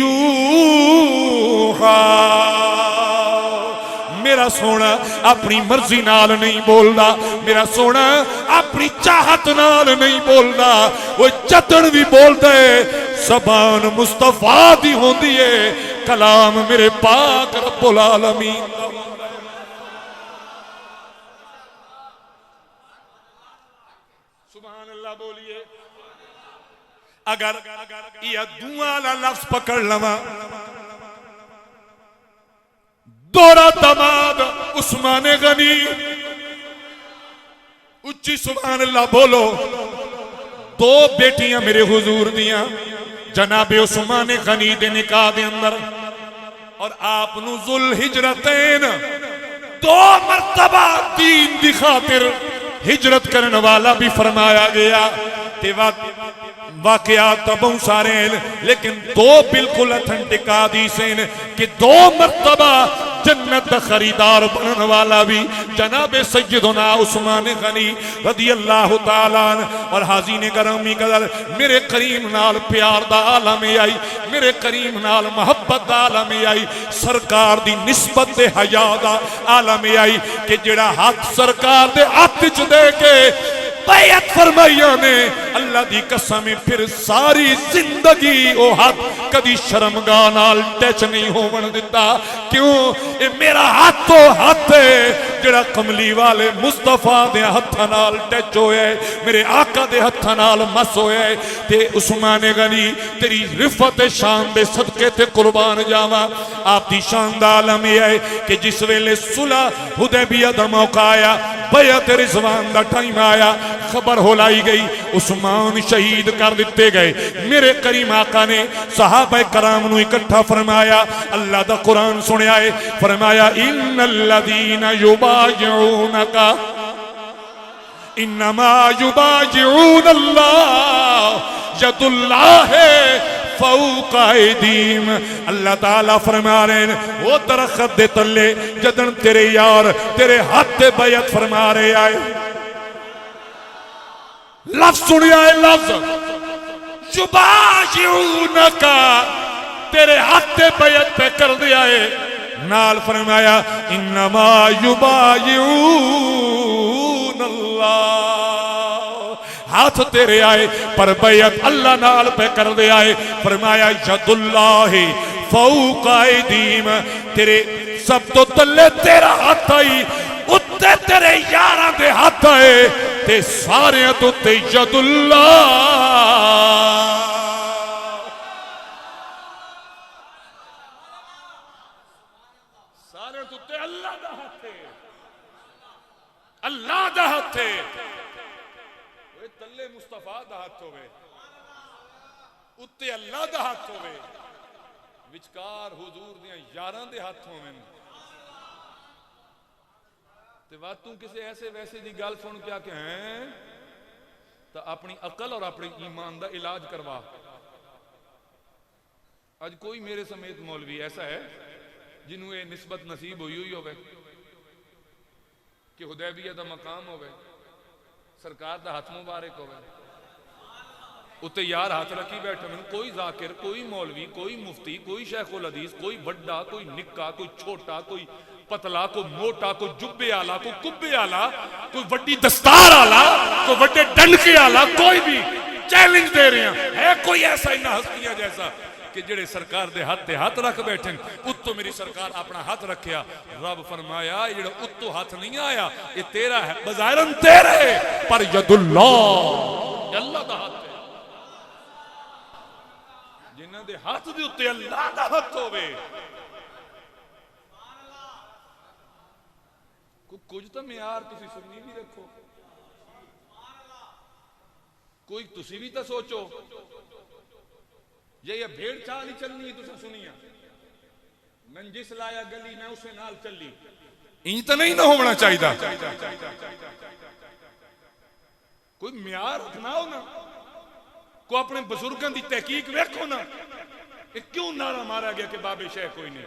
यूहा। मेरा सोना अपनी मर्जी नाल नहीं बोलदा, मेरा सोना अपनी चाहत नाल नहीं बोलदा, वो जतन भी बोलदा है ज़बान मुस्तफा दी होंदी है, कलाम मेरे पाक रब्बुल आलमीन। सुभान अल्लाह बोलिए। अगर यह दुआ वाला लफ्ज पकड़ लवा, दोरा दमाद उस्मान गनी, उच्ची सुभान अल्लाह बोलो। दो बेटियां मेरे हुजूर दियां जनाबे उस्मान गनी दे निकाह दे अंदर, और आप नु जुल हिजरतैन 2 मरतबा दीन दी खातिर हिजरत करने वाला भी फरमाया गया। ते वाकयात तो बहुत सारे हैं, लेकिन 2 बिल्कुल अथेंटिक हदीस हैं कि 2 मरतबा जन्नत का खरीदार बनने वाला भी जनाबे सैयदना उस्मान गनी रज़ी अल्लाह तआला अन्हु। और हाज़रीन गिरामी कदर मेरे करीम नाल प्यार दा आलम आई, मेरे करीम नाल मोहब्बत दा आलम आई, सरकार दी निस्बत दे हया दा आलम आई कि जेड़ा हाथ सरकार दे हाथ च दे के बैयत फरमाइया ने अल्लाह दी कसम फिर सारी जिंदगी ओ हाथ कदी शर्मगाह नाल टच नहीं होवन दिता। क्यों? ये मेरा हाथ तो हाथ है जेड़ा कमली वाले मुस्तफा दे हत्थां नाल टच होया है, मेरे आका दे हत्थां नाल मस होया है। ते उस्मान गनी तेरी रिफत शान दे सदके ते कुर्बान जावा। आप दी शान दा आलम है कि जिस वेले सुलह हुदैबिया दा मौका आया, बैयत रिज़वान दा टाइम आया, खबर हो लाई गई उस्मान शहीद कर दिते गए। मेरे करीम आका ने सहाबा कराम नू इकट्ठा फरमाया, अल्लाह दा कुरान सुनिया है, फरमाया इन्नल्लज़ीना युबायिऊनका इन्नमा युबायिऊनल्लाह यदुल्लाहि फौका ऐदीहिम। अल्लाह ताला फरमा रहे हैं वो दरख्त दे तले जदन तेरे यार तेरे हाथ ते बैयत फरमा रहे आए। लफ्ज सुनिया है, लफ्ज युबायिऊनका तेरे हाथ ते बैयत पे कर दिया है। नाल फरमाया इन्नमा युबायिऊनल्लाह, हाथ तेरे आए पर बैयत अल्लाह नाल पे कर दे आए। फरमाया यदुल्लाहि फौका ऐदीहिम, तेरे सब तो तले तेरा हाथ आई, उत्ते तेरे यारां दे हाथ आए ते सारे तो ते यदुल्लाह, सारे तो ते अल्लाह दा हाथ है, अल्लाह दा हाथ है। तले मुस्तफा दा हाथ होवे, उत्ते अल्लाह दा हाथ होवे, विचकार हुजूर दियां यारां दे हाथ होवें। ते बात तू किसी ऐसे वैसे दी गल सुन क्या कि हैं तो अपनी अकल और अपने ईमान दा इलाज करवा। अज कोई मेरे समेत मौलवी ऐसा है जिन्हों ये निस्बत नसीब हुई हुई होवे कि हुदैबिया दा मकाम होवे, सरकार दा हाथ मुबारक होवे, उत्ते यार हाथ रखी बैठे में कोई जाकिर, कोई मौलवी, कोई मुफ्ती, कोई शेखुल हदीस, कोई बड़ा, कोई निक्का, कोई छोटा, कोई पतला, कोई मोटा, कोई जुब्बे आला, कोई कुब्बे आला, कोई वड्डी दस्तार आला, कोई वड्डे डंडके आला, कोई भी चैलेंज दे रहे हैं। है कोई ऐसा इन्ना हस्तियां जैसा कि जेड़े सरकार दे हाथ ते हाथ रख बैठे, उत्तो मेरी सरकार अपना हाथ रखिया। रब फरमाया ये उत्तो हाथ नहीं आया, ये तेरा है, बज़ाहिरन तेरे पर यदुल्लाह, अल्लाह दा हाथ है। जिन्हां दे हाथ दे उत्ते अल्लाह दा हाथ होवे, कुछ तो म्यार तुसी सुन्नी भी रखो, कोई तुसी भी तो सोचो। ये भेड़ चाल ही चलनी है, तुसा सुनिया मैं जिस लाया गली मैं उसे नाल चली, इंज तो नहीं ना होना चाहिए। कोई म्यार अपनाओ ना, को अपने बुजुर्गों की तहकीक वेखो ना। क्यों नारा मारा गया कि बाबे शाह कोई नहीं,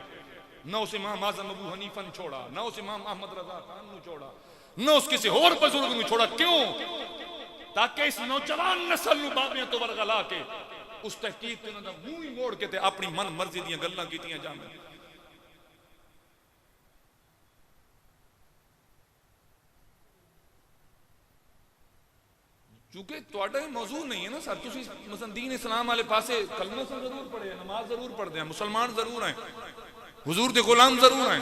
ना उस इमाम आजम अबू हनीफा ने छोड़ा, ना उस इमाम अहमद रजा खान ने छोड़ा, ना उस किसी और बुजुर्ग ने छोड़ा। क्यों? ताकि इस नौजवान नस्ल नूं बाबियां तो वरगला के उस तहकीक ते उन्हां दा मूंह ही मोड़ के ते अपनी मन मर्जी दीयां गल्लां कीतियां जाण। क्योंकि तुहाडा मौजू नहीं है ना सर, तुसी मसलन दीन इस्लाम वाले पासे कलमा से जरूर पढ़े, नमाज जरूर पढ़ते हैं, मुसलमान जरूर हैं, हुजूर दे गुलाम जरूर हैं,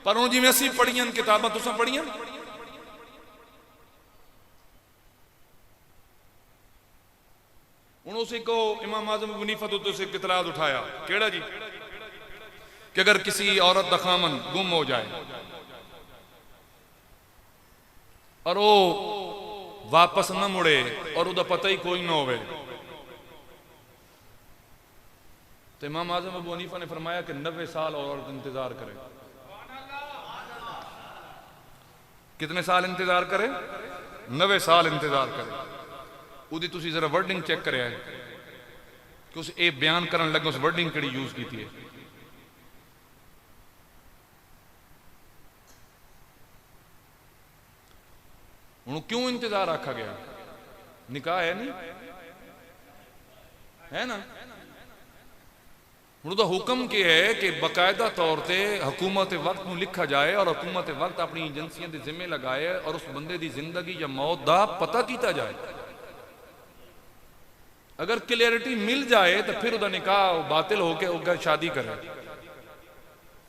पर हुण जिवें असीं पढ़ियां किताबां तुसां पढ़ियां, हुण उसे को इमाम आजम अबू हनीफा तो से इतराज उठाया, केड़ा जी, कि अगर किसी औरत दा खामन गुम हो जाए और वो वापस न मुड़े और उदा पता ही कोई ना होवे, तो इमाम आजम अबू हनीफा ने फरमाया कि 90 साल औरत इंतजार करे। कितने साल इंतजार करे? 90 साल इंतजार करे। उदी तुसी जरा वर्डिंग चेक करे कि उस ए बयान करन लगे उस वर्डिंग केड़ी यूज की है। हुण क्यों इंतजार आखा गया? निकाह है नहीं है ना। हुण दा हुक्म क्या है कि बाकायदा तौर पर हुकूमत वक्त में लिखा जाए और हुकूमत वक्त अपनी एजेंसियां दे जिम्मे लगाए और उस बंदे की जिंदगी या मौत का पता किया जाए। अगर क्लियरिटी मिल जाए तो फिर उदा निकाह बातिल होके उगा शादी करे।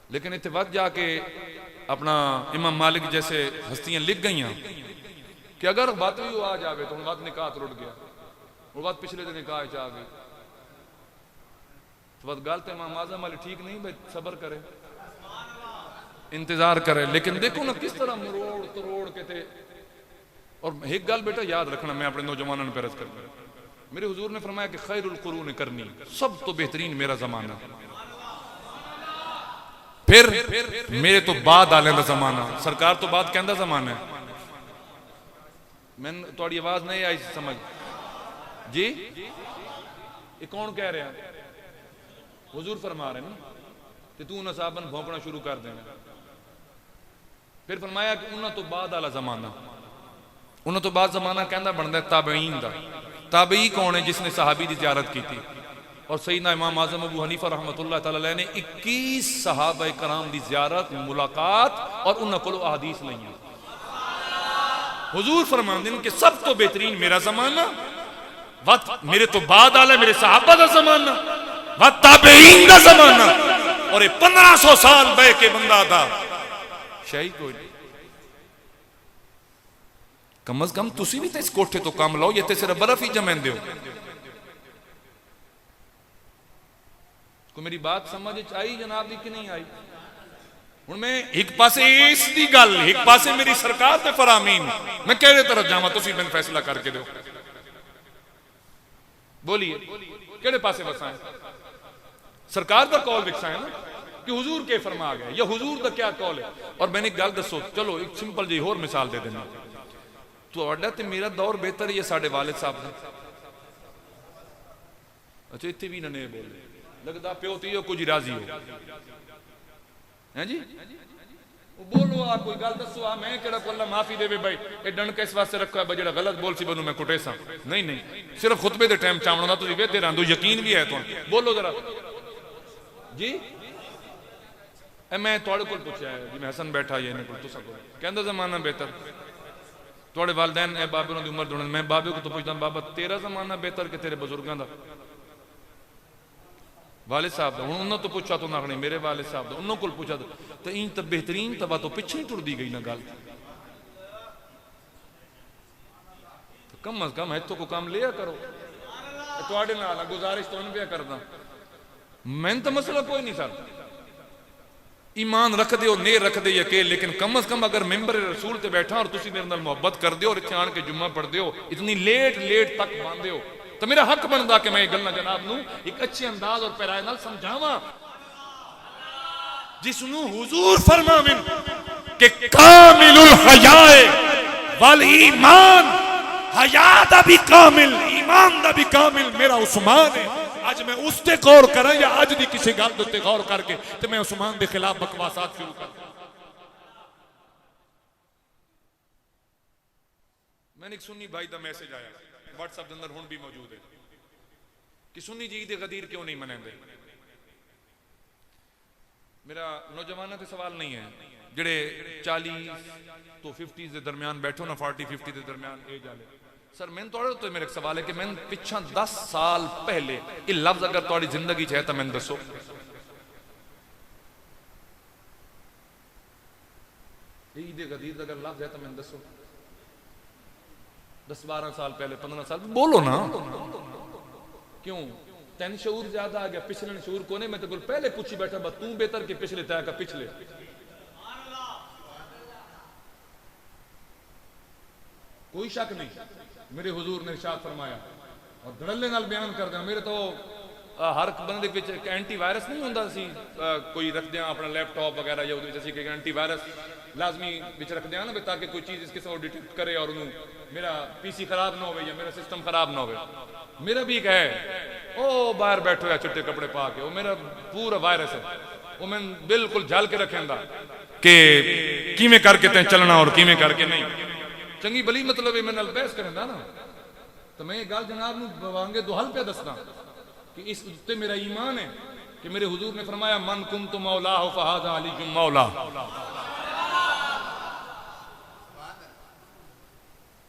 लेकिन इतने वक्त जाके अपना इमाम मालिक जैसे हस्तियां लिख गई कि अगर बात भी आ जाए तो बात निकाह रुट गया, वो बात पिछले दिन निकाह आ गई, तो बात गल तो इमाम आजम वाली ठीक नहीं, भाई सबर करे, इंतजार करे। लेकिन देखो ना किस तरह मरोड़ तरोड़ के थे। और एक गल बेटा याद रखना, मैं अपने नौजवानों ने पेरज करना, मेरे हुजूर ने फरमाया कि खैरुल कुरून करनी, सब तो बेहतरीन मेरा जमाना, फिर मेरे तो बाद आले दा जमाना, सरकार तो बाद कहंदा जमाना है। मैं थोड़ी आवाज नहीं आई समझ जी, ये कौन कह रहा है? हुजूर फरमा रहे ना, ते तू उन्हां साहबां नूं भौंकना शुरू कर देना। फिर फरमाया कि उन्हां तो बाद आला जमाना, उन्हां तो बाद जमाना कहंदा बनदा ताबईन दा। ताबई कौन है? जिसने सहाबी की ज़ियारत की थी। और सईदना इमाम आजम अबू हनीफा रहमतुल्लाह तआला अलैह ने 21 सहाबा कराम की ज़ियारत मुलाकात और उन्हां कोलों अहादीस लईयां। हुजूर फरमांदे ने कि सब तो बेहतरीन मेरा जमाना, वक्त मेरे तो बाद आला मेरे सहाबा का जमाना, वक्त ताबईन का जमाना, और 1500 साल बह के बंदा था शाही कोई नहीं। कम अज कम तुसी भी तो इस कोठे तो काम लो, ये तो सिर्फ बर्फ ही जमेंदे हो। को मेरी बात समझ आई जनाब दी कि नहीं आई? हुण मैं एक पासे इस दी गल, एक पासे मेरी सरकार ते फरामीन, मैं कहदे तरफ जावां, तुसी मैनूं फैसला करके दो। बोलिए केड़े पासे वसाएं? सरकार का कौल विकसाएं ना कि हुजूर के फरमा गए, या हुजूर का क्या कौल है। और मैंने एक गल दसो, चलो एक सिंपल जी होर मिसाल दे देना, तो मेरा दौर बेहतर ही है साढ़े वालिद साहब का। अच्छा इतने भी नहीं बोले, लगता प्यो तो कुछ राजी हो है जी, बोलो आ कोई गल दसो, आ मैं केड़ा कोला माफी देवे भाई, ये डंड किस वास्ते रखा है, जो गलत बोल सी बनू मैं कुटे सा नहीं नहीं, सिर्फ खुतबे के टाइम चावना तुम वेदे रहो, यकीन भी है तो बोलो जरा जी। मैं थोड़े को पूछा है जिमें हसन बैठा है इन्हें तुसा को कहंदा ज़माना बेहतर थोड़े वालदैन ए बाबे उन्होंने उम्र दोने मैं बाबे को तो पूछता बाबा तेरा ज़माना बेहतर कि तेरे बुजुर्गों का वालिद साहब का उन्होंने तो पूछा तो ना मेरे वालिद साहब का उन्होंने को पूछा तो इन तो बेहतरीन तबा तो पिछे ही टुरदी गई ना गल तो कम अज कम इतों को काम लिया करो थोड़े नाल गुजारिश तो पे करदा मैं तो मसला कोई नहीं सर ईमान रख दो ने रख दे यके लेकिन कम अज कम अगर मेंबर रसूल ते बैठा और तुसी मेरे नाल मोहब्बत कर दो और इत्थे आन के जुम्मा पढ़ दो इतनी लेट तक बांधे हो तो मेरा हक बनता कि मैं गल्लां जनाब नूं एक अच्छे अंदाज और पैराए नाल समझावां जिसनूं हुजूर फरमाविन कि कामिलुल हयाए वल ईमान हया दा भी कामिल ईमान दा भी कामिल मेरा उस्मान है आज मैं उस ते गौर करा या आज दी किसी गल दे उत्ते गौर करके ते मैं उस्मान दे खिलाफ बकवासात शुरू कर मैंने एक सुन्नी भाई दा मैसेज आया व्हाट्सएप के अंदर हुण भी मौजूद है कि सुन्नी जी ईद गदीर क्यों नहीं मनाते मेरा नौजवानों से सवाल नहीं है जेड़े 40 तो 50 के दरमियान बैठो ना 40-50 के दरमियान एज वाले सर मैं थोड़े तो मेरा एक सवाल है कि मैं पिछा 10 साल पहले ये लफ्ज अगर थोड़ी जिंदगी है तो मैंने दसो ईद गदीर अगर लफ्ज है तो मैंने दसो 10-12 साल पहले 15 साल बोलो ना क्यों तेन शऊर ज्यादा आ गया पिछले शऊर कोने में तो पहले पूछी बैठा बस तू बेहतर के पिछले तय का पिछले कोई शक नहीं मेरे हुजूर ने इरशाद फरमाया और धड़ल्ले नाल बयान कर दिया मेरे तो हर बंदे विच एक एंटी वायरस नहीं हुंदा सी कोई रख दिया अपना लैपटॉप वगैरह या उहदे विच असीं एंटी वायरस लाजमी विच रख दिया ना ताकि कोई चीज़ इस किस्म डिटेक्ट करे और मेरा पीसी खराब ना हो या मेरा सिस्टम खराब ना हो मेरा भी एक है ओ बाहर बैठो या चिट्टे कपड़े पा के वो मेरा पूरा वायरस है वो मैं बिल्कुल झल के रखेंदा कि किवें करके तैं चलना और किवें करके नहीं चंगी भली मतलब ये मेरे बहस करेंदा ना तो मैं गल जनाब नूं वांगे दो हल पे दसदा कि इस उत्ते मेरा ईमान है कि मेरे हुजूर ने फरमाया मन कुंतु मौला हो फहादा अली जुम मौला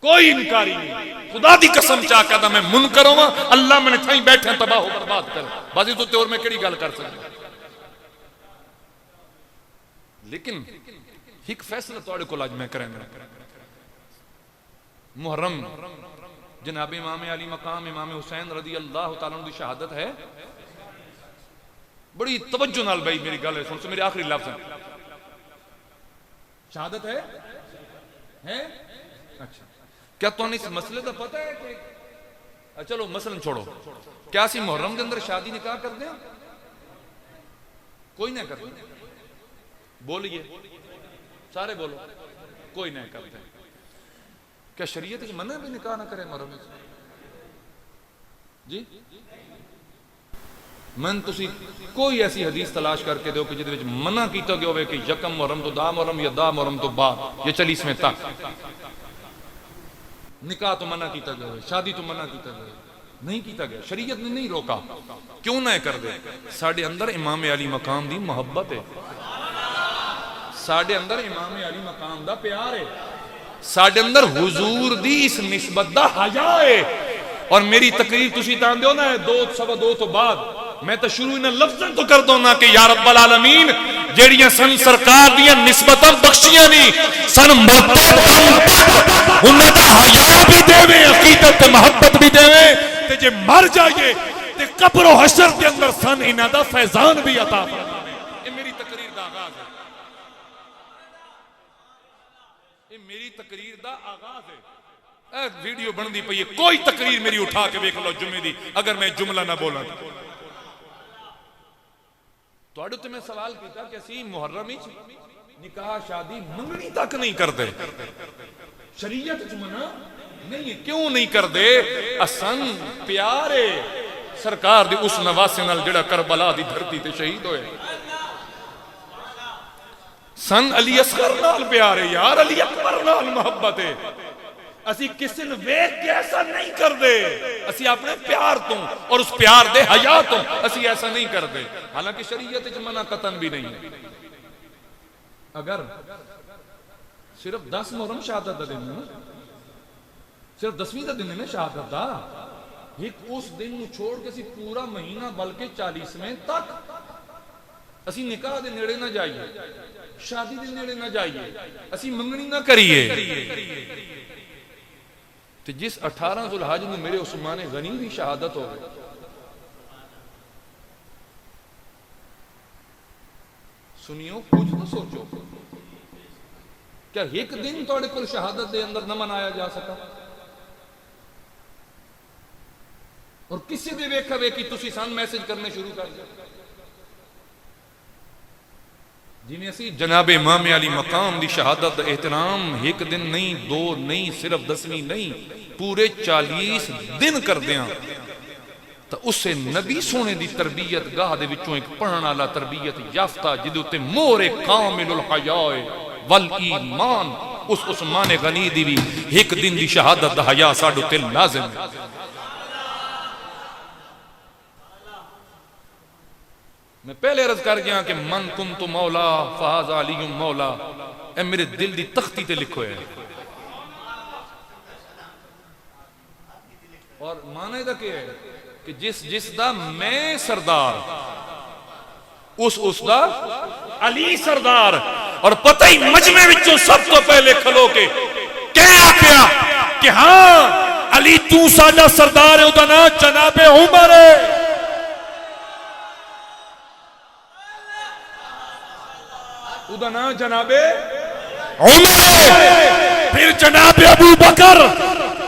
कोई इनकारी नहीं खुदा दी कसम चाह कहदा मैं मुनकर होवां अल्लाह मैंने थाई बैठे तबाह हो बर्बाद कर बाजी तो और मैं केड़ी गल कर सकदा लेकिन एक फैसला तुहाडे कोल अज मैं करांगा मुहर्रम जनाब इमाम अली मकाम इमाम हुसैन रज़ी अल्लाह तआला अन्हु दी शहादत है बड़ी तवज्जो नाल भाई मेरी गल सुन मेरे आखिरी लफ्ज शहादत है अच्छा क्या तुहानू इस मसले का पता है कि चलो मसलन छोड़ो क्या सी मुहर्रम के अंदर शादी निकाह करते हैं कोई ना करते बोलिए सारे बोलो कोई ना करते क्या शरीयत मना भी निकाह ना करे मुहर्रम जी मन तुसी कोई ऐसी हदीस तलाश करके दो कि जिहदे विच मना कीता गया होवे कि यकम मुहर्रम तो दा मुहर्रम या दा मुहर्रम तो बाद या 40वें तक निकाह तो मना किया गया शादी तो मना किया गया नहीं किया गया शरीयत ने नहीं रोका क्यों ना कर दे साडे अंदर इमाम अली मकाम दी मोहब्बत है साडे अंदर इमाम अली मकाम दा प्यार है साडे अंदर हुजूर दी इस निस्बत दा हया है और मेरी तकरीर तुसी तांदे हो ना 2:15 तो बाद मैं तो शुरू इन लफ्ज़ों तो कर दो ना कि या रब्बल आलमीन जेड़ियां सन सरकार दियां निस्बतां बख्शियां नहीं सन मोहब्बत उन्हां दा हया भी देवे अकीदत ते मोहब्बत भी देवे ते जे मर जाइए ते कब्र और हशर के अंदर सन इन्हां दा फैजान भी अता फरमावे ये मेरी तकरीर दा आगाज है ये मेरी तकरीर दा आगाज है ए वीडियो बनदी पई है कोई तकरीर मेरी उठा के देख लो जुमे दी अगर मैं जुमला ना बोला तुहाडे ते मैं सवाल किया कि असीं मुहर्रम विच निकाह शादी मंगनी तक नहीं करते शरीयत च मना नहीं है क्यों नहीं करते असन प्यारे सरकार दी उस नवासे नाल जेड़ा करबला दी धरती ते शहीद होए सन अली असगर नाल प्यारे यार अली अकबर नाल मोहब्बत है असी किसी ने वेख के ऐसा नहीं करते असी अपने प्यार तो और उस प्यार दे हया तो असी ऐसा नहीं करते हालांकि शरीयत च मना कतन भी नहीं है अगर सिर्फ 10 मुहर्रम शहादत का दिन है, सिर्फ 10वीं का दिन है ना शहादत का, एक उस दिन को छोड़ के असी पूरा महीना बल्कि 40वें तक असी निकाह दे नेड़े ना जाइए, शादी दे नेड़े ना जाइए, असी मंगनी ना करिए। तो जिस 18 जुल्हज में मेरे उस्मान गनी की शहादत हो गई, सुनियो कुछ तो सोचो, क्या एक दिन थोड़े को शहादत के अंदर न मनाया जा सका? और किसी भी वेखा वेखी तुसी सन मैसेज करने शुरू कर दो, जिन्हें असी जनाबे इमाम अली मकाम दी शहादत दा एहतराम एक दिन नहीं, 2 नहीं, सिर्फ 10वीं नहीं, पूरे 40 दिन करदे हां, तो उससे नबी सोने दी तरबियत गाह दे विचों एक पढ़न वाला तरबियत याफ्ता जिदे उत्ते मोहरे कामिलुल हयाए वल ईमान, उस उस्मान गनी दी भी एक दिन दी शहादत दा हया साडे ते लाजिम है। मैं पहले अर्ज कर गया कि मन कुन तो मौला फहाज अली मौला, ए मेरे दिल दी तख्ती ते लिखो है। और माने दा क्या है कि जिस दा मैं सरदार, उसदा अली सरदार, और पता ही मजमे विचों सब तो पहले खलो के क्या आख्या कि हाँ अली तू साडा सरदार है, उदा नाम जनाबे उमर है। उदा नाम जनाबे उमर, फिर जनाबे अबू बकर,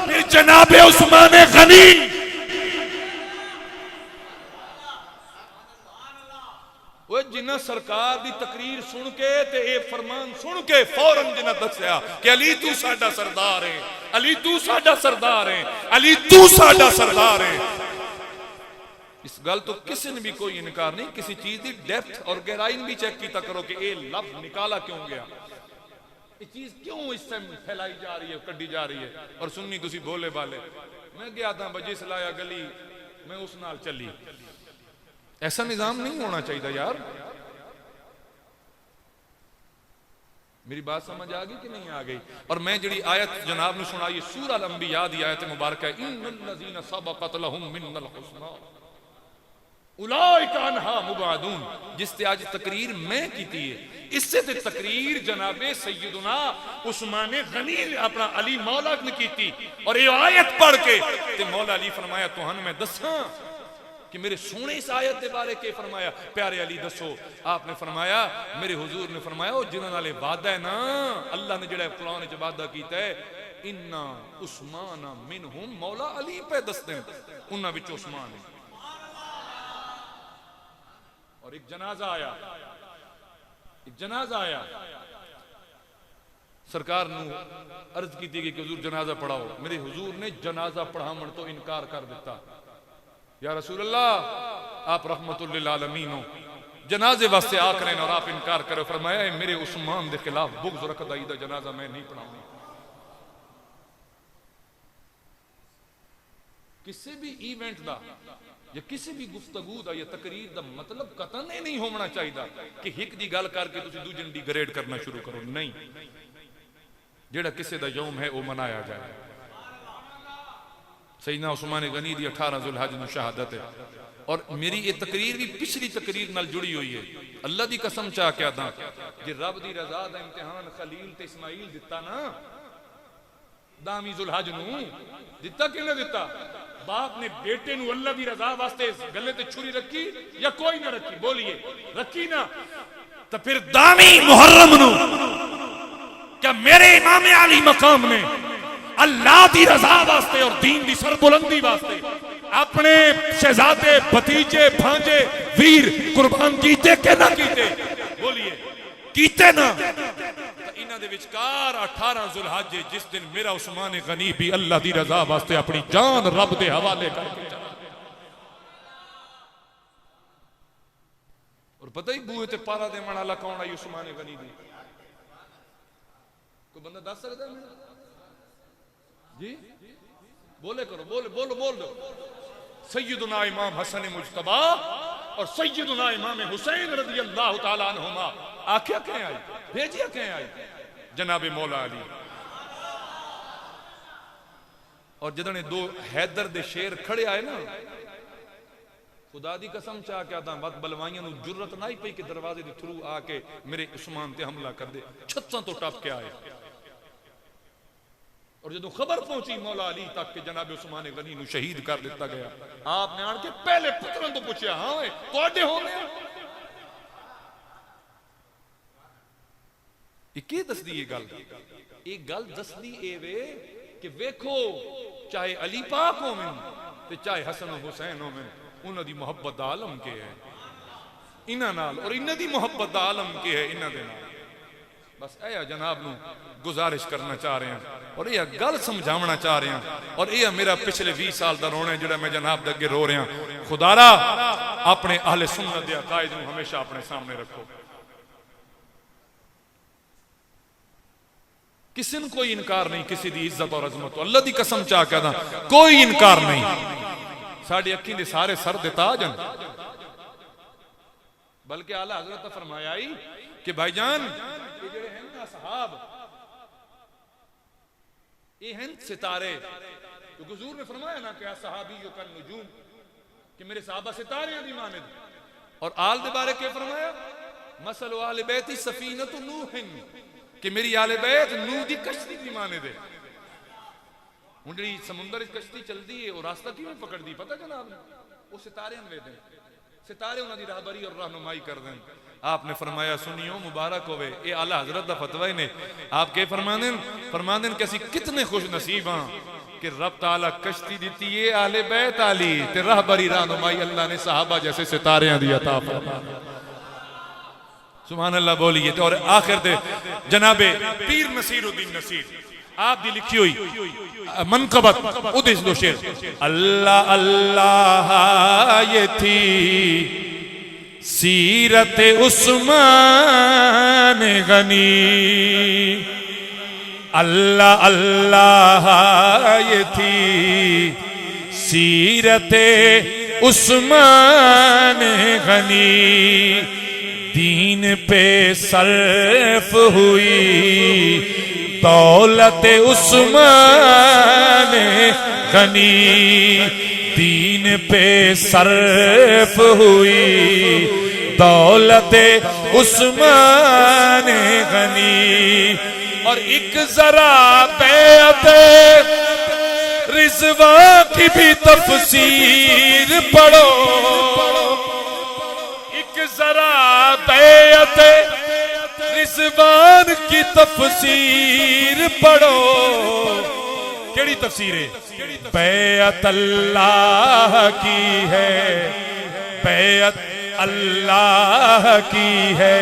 फिर जनाबे उस्मान गनी। वो जिन्ना सरकार दी तकरीर सुन के ते ए फरमान सुन के फौरन जिन्ना दस्या कि अली तू साडा सरदार है, अली तू साडा सरदार है, अली तू साडा सरदार है। इस गल तो किसी ने भी कोई इनकार नहीं, किसी चीज की डेप्थ और गहराई भी चेक किया करो कि ये लफ्ज निकाला क्यों गया, ये चीज क्यों इस टाइम फैलाई जा रही है, कड्डी जा रही है। और सुन्नी तुसी बोले बाले, मैं गया था बजिस लाया गली, मैं उस नाल चली। ऐसा निजाम नहीं होना चाहिए यार। मेरी बात समझ आ गई कि नहीं आ गई? और मैं जी आयत जनाब ने सुनाई सूरह अल-अंबिया दी आयत मुबारक है, इन्नल्लज़ीना सबक़त लहुम मिन्नल हुस्ना उलाइका अन्हा मुबादून, जिससे आज तकरीर मैं की थी, इससे ते तकरीर जनाबे सैयदुना उस्मान गनी अपना अली मौला ने की थी। और ये आयत पढ़ के ते मौला अली फरमाया तुहानू मैं दसा कि मेरे सोने इस आयत के बारे के फरमाया, प्यारे अली दसो। आपने फरमाया, मेरे हुजूर ने फरमाया जिन्हां नाल वादा है ना, अल्लाह ने जिहड़ा कुरान च वादा कीता है, इन्ना उस्मान मिनहुम, मौला अली पे दसदे उन्हां विच उस्मान है। और एक जनाजा आया, एक जनाजा आया, सरकार नू अर्ज की गई कि हुजूर जनाजा पढ़ाओ। मेरे हुजूर ने जनाजा पढ़ावन तो इनकार कर दिता। या रसूल अल्लाह आप रहमतुल लिल आलमीन हो, जनाजे वास्ते आख रहे हैं और आप इनकार करो। फरमाया मेरे उस्मान के खिलाफ बुग़्ज़ रखदा ईदा जनाजा मैं नहीं पढ़ाऊंगा। किसी भी इवेंट दा या किसी भी गुफ्तगू दा या तकरीर दा मतलब कतन नहीं होना चाहिए कि हिक दी गल करके तुसी दूजे दी डिग्रेड करना शुरू करो। नहीं, जेड़ा किसी दा यौम है वो मनाया जाए। सैयदना उस्मान गनी दी 18 जुल्हज नूं शहादत है। और मेरी ये तकरीर भी पिछली तकरीर नाल जुड़ी हुई है। अल्लाह दी कसम चाह के आदा जे रब दी रजा दा इम्तिहान खलील ते इस्माइल दिता ना, दामी जुल्हज नूं दिता किने दिता? बाप ने बेटे नूं अल्लाह दी रजा वास्ते गले ते छुरी रखी या कोई ना रखी? बोलिए, रखी ना। तो फिर दामी मुहर्रम नूं क्या मेरे इमाम अली मकाम ने अल्लाह दी रजा वास्ते और दीन दी सरबुलंदी वास्ते अपने शहजादे, भतीजे, भांजे, वीर कुर्बान कीते के ना कीते? बोलिए, कीते ना। इन्हां दे विचकार 18 जुल्हज जिस दिन मेरा उस्मान गनी भी अल्लाह दी रजा वास्ते अपनी जान रब दे हवाले करके चला। और पता ही बूहे ते पारा देवन वाला कौन आई उस्मान गनी दी? कोई बंदा दस सकदा है जी? बोले करो, बोल बोल बोल दो। सैयदुना इमाम हसन मुज्तबा और सैयदुना इमाम हुसैन रज़ियल्लाहु ताला अन्हुमा आख्या क्या आई? भेजिया क्या आई जनाबे मौला अली। और जदने दो हैदर दे शेर खड़े आए ना, खुदा दी कसम चाह के आदा वत बलवाइयां नु जुर्रत ना ही पई कि दरवाजे दे थरू आके मेरे उस्मान ते हमला कर दे, छत्तां तो टप के आए। और जदों खबर पहुंची मौला अली तक के जनाब उस्मान गनी नु शहीद कर दिता गया, आपने आन के पहले पुत्रों तो पूछा, हां तुहाडे होने ये दसदी ये गल दसदी ए वे कि वेखो चाहे अली पाक होवें ते चाहे हसन हुसैन होवें, उन्हां दी मोहब्बत दा आलम के है इन्हां नाल, और इन्हां दी मोहब्बत दा आलम के है इन्हां दे नाल। बस ऐ जनाब नू गुजारिश करना चाह रहे हैं और यह गल समझावना चाह रहे हैं, और यह मेरा पिछले 20 साल का रोना है जो मैं जनाब दे अगे रो रहा। खुदारा अपने अहले सुन्नत दे अकायद नू हमेशा अपने सामने रखो। किसी ने कोई इनकार नहीं किसी दी इज्जत और अजमत, अल्लाह दी कसम चाह के कोई इनकार नहीं। साड़ी अखी दे सारे सर दे ताज हैं, बल्कि आला हजरत ने फरमाया ही कि भाईजान ये जेड़े हैं ना असहाब, ये हैं सितारे। क्योंकि हुजूर ने फरमाया ना कि असहाबी यो कन नुजूम, कि मेरे सहाबा सितारे दी मानद। और आल दे बारे के फरमाया मसलु आले बैती सफीनतु नूहिन, कि मेरी आले बैत नूह दी कश्ती दी मानद है। हुण जी समुंदर कश्ती चलती है, और रास्ता किवें पकड़दी पता जनाब ने, वो सितारे वेदे, सितारे उन्हां दी रहबरी और रहनुमाई कर दें। आपने फरमाया सुनियो मुबारक होवे, ये आला हजरत दा फतवा ने। आप के फरमांदे कि असी कितने खुश नसीब हां कि रब ताला कश्ती दी है आले बैत आली ते रहबरी रहनुमाई अल्लाह ने सहाबा जैसे सितारियां दी अता फरमाई। सुभान अल्लाह बोलिए। तो और आखिर दे जनाबे पीर नसीरुद्दीन नसीर आप दी लिखी हुई मनकबत उदिस दो शेर, अल्लाह अल्लाह ये थी सीरत उस्मान गनी, अल्लाह अल्लाह ये थी सीरत उस्मान गनी, दीन पे सर्फ हुई दौलत उस्मान गनी, दीन पे सर्फ हुई दौलत उस्मान गनी। और एक जरा बैअत रिजवा की भी तफसीर पढ़ो, एक जरा बैअत रिजवान की तफसीर पढ़ो। केड़ी तफसीर है? बैअत अल्लाह की है, बैअत अल्लाह की है,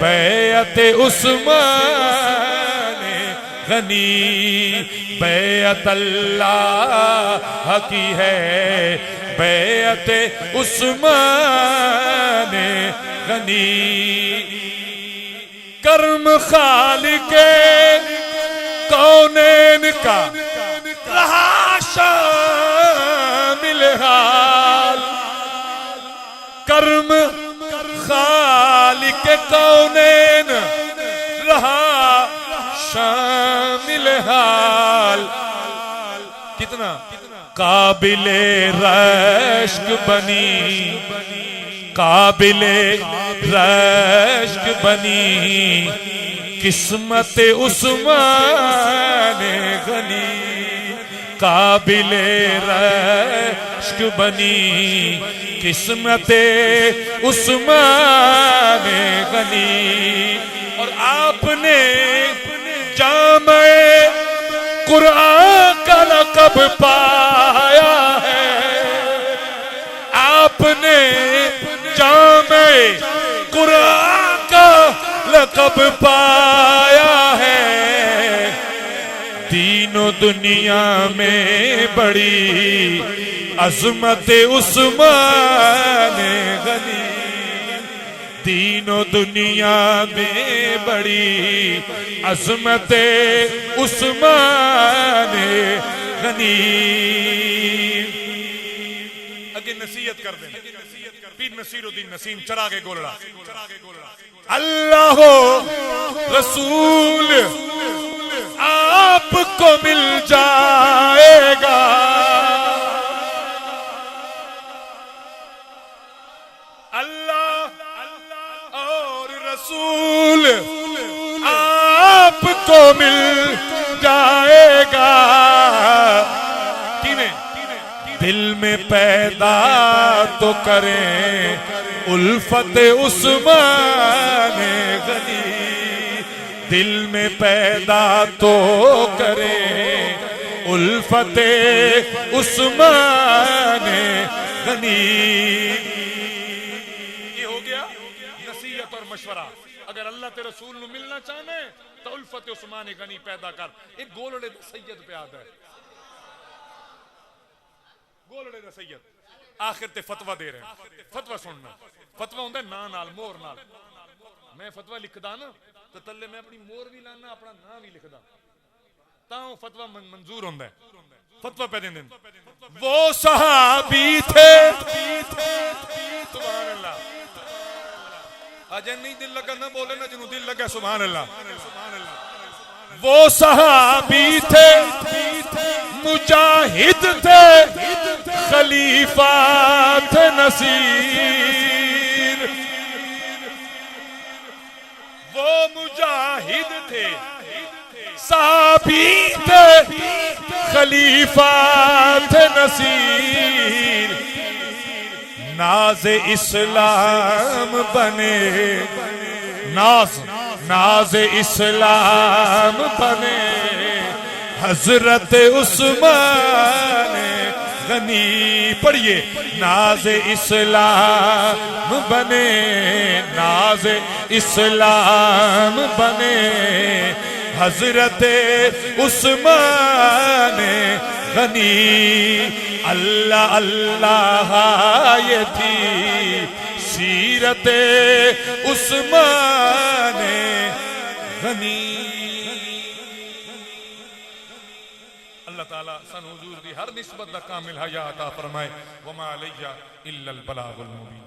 बैअत उस्मान गनी, बैअत अल्लाह की है, बैअत उस्मान गनी। कर्म खालिके कौनैन का रहा शामिल हाल, कर्म खालिके कौनैन रहा शामिल हाल। कितना काबिले रश्क बनी, काबिले रश्क बनी किस्मत उस्मान गनी, काबिले रश्क बनी किस्मत उस्मान गनी। और आपने जामे कुरान का लक़ब पाया है, आपने जामे कुरान का लक़ब पाया है। तीनों दुनिया में बड़ी अज़मत उस्मान गनी, तीनों दुनिया में बड़ी अज़मत उस्मान गनी। अगे नसीहत कर दें। पीर नसीरुद्दीन नसीम चरा के गोलड़ा, अल्लाह रसूल आपको मिल जाएगा, अल्लाह और रसूल आपको मिल जाएगा। दिल में पैदा तो करें उल्फत उस्मान गनी, दिल में पैदा तो करें उल्फत उस्मान गनी। ये हो गया नसीहत और मशवरा। अगर अल्लाह ते रसूल नु मिलना चाहने तो उल्फत उस्मान गनी पैदा कर। एक गोलड़े दा सैयद पे आता है, गोलड़े दा सैयद आखिर ते फतवा दे रहे हैं। फतवा सुनना, फतवा होंदा ना नाल मोहर नाल। मैं फतवा लिखदा ना तो तल्ले मैं अपनी मोहर भी लाना, अपना नाम भी लिखदा, तां फतवा मंजूर होंदा है। फतवा पे देंदे वो सहाबी थे, सुभान अल्लाह। अजय नहीं दिल लगा ना बोले ना, जिन्हों दिल लगा सुभान अल्लाह। वो सहाबी थे, मुजाहिद थे, खलीफा थे नसीर। वो मुजाहिद थे, साहबी थे, खलीफा थे नसीर। नाज इस्लाम बने, नाज इस्लाम बने हजरत उस्मान गनी। पढ़िए नाज इस्लाम बने, नाज इस्लाम बने हजरत उस्मान गनी। अल्लाह अल्लाह ये थी सीरत उस्मान गनी। अल्लाह ताला सन हुजूर दी हर निस्बत दा कामिल हया अता फरमाए। वमा अलैया इल्लल बलागुल मुबीन।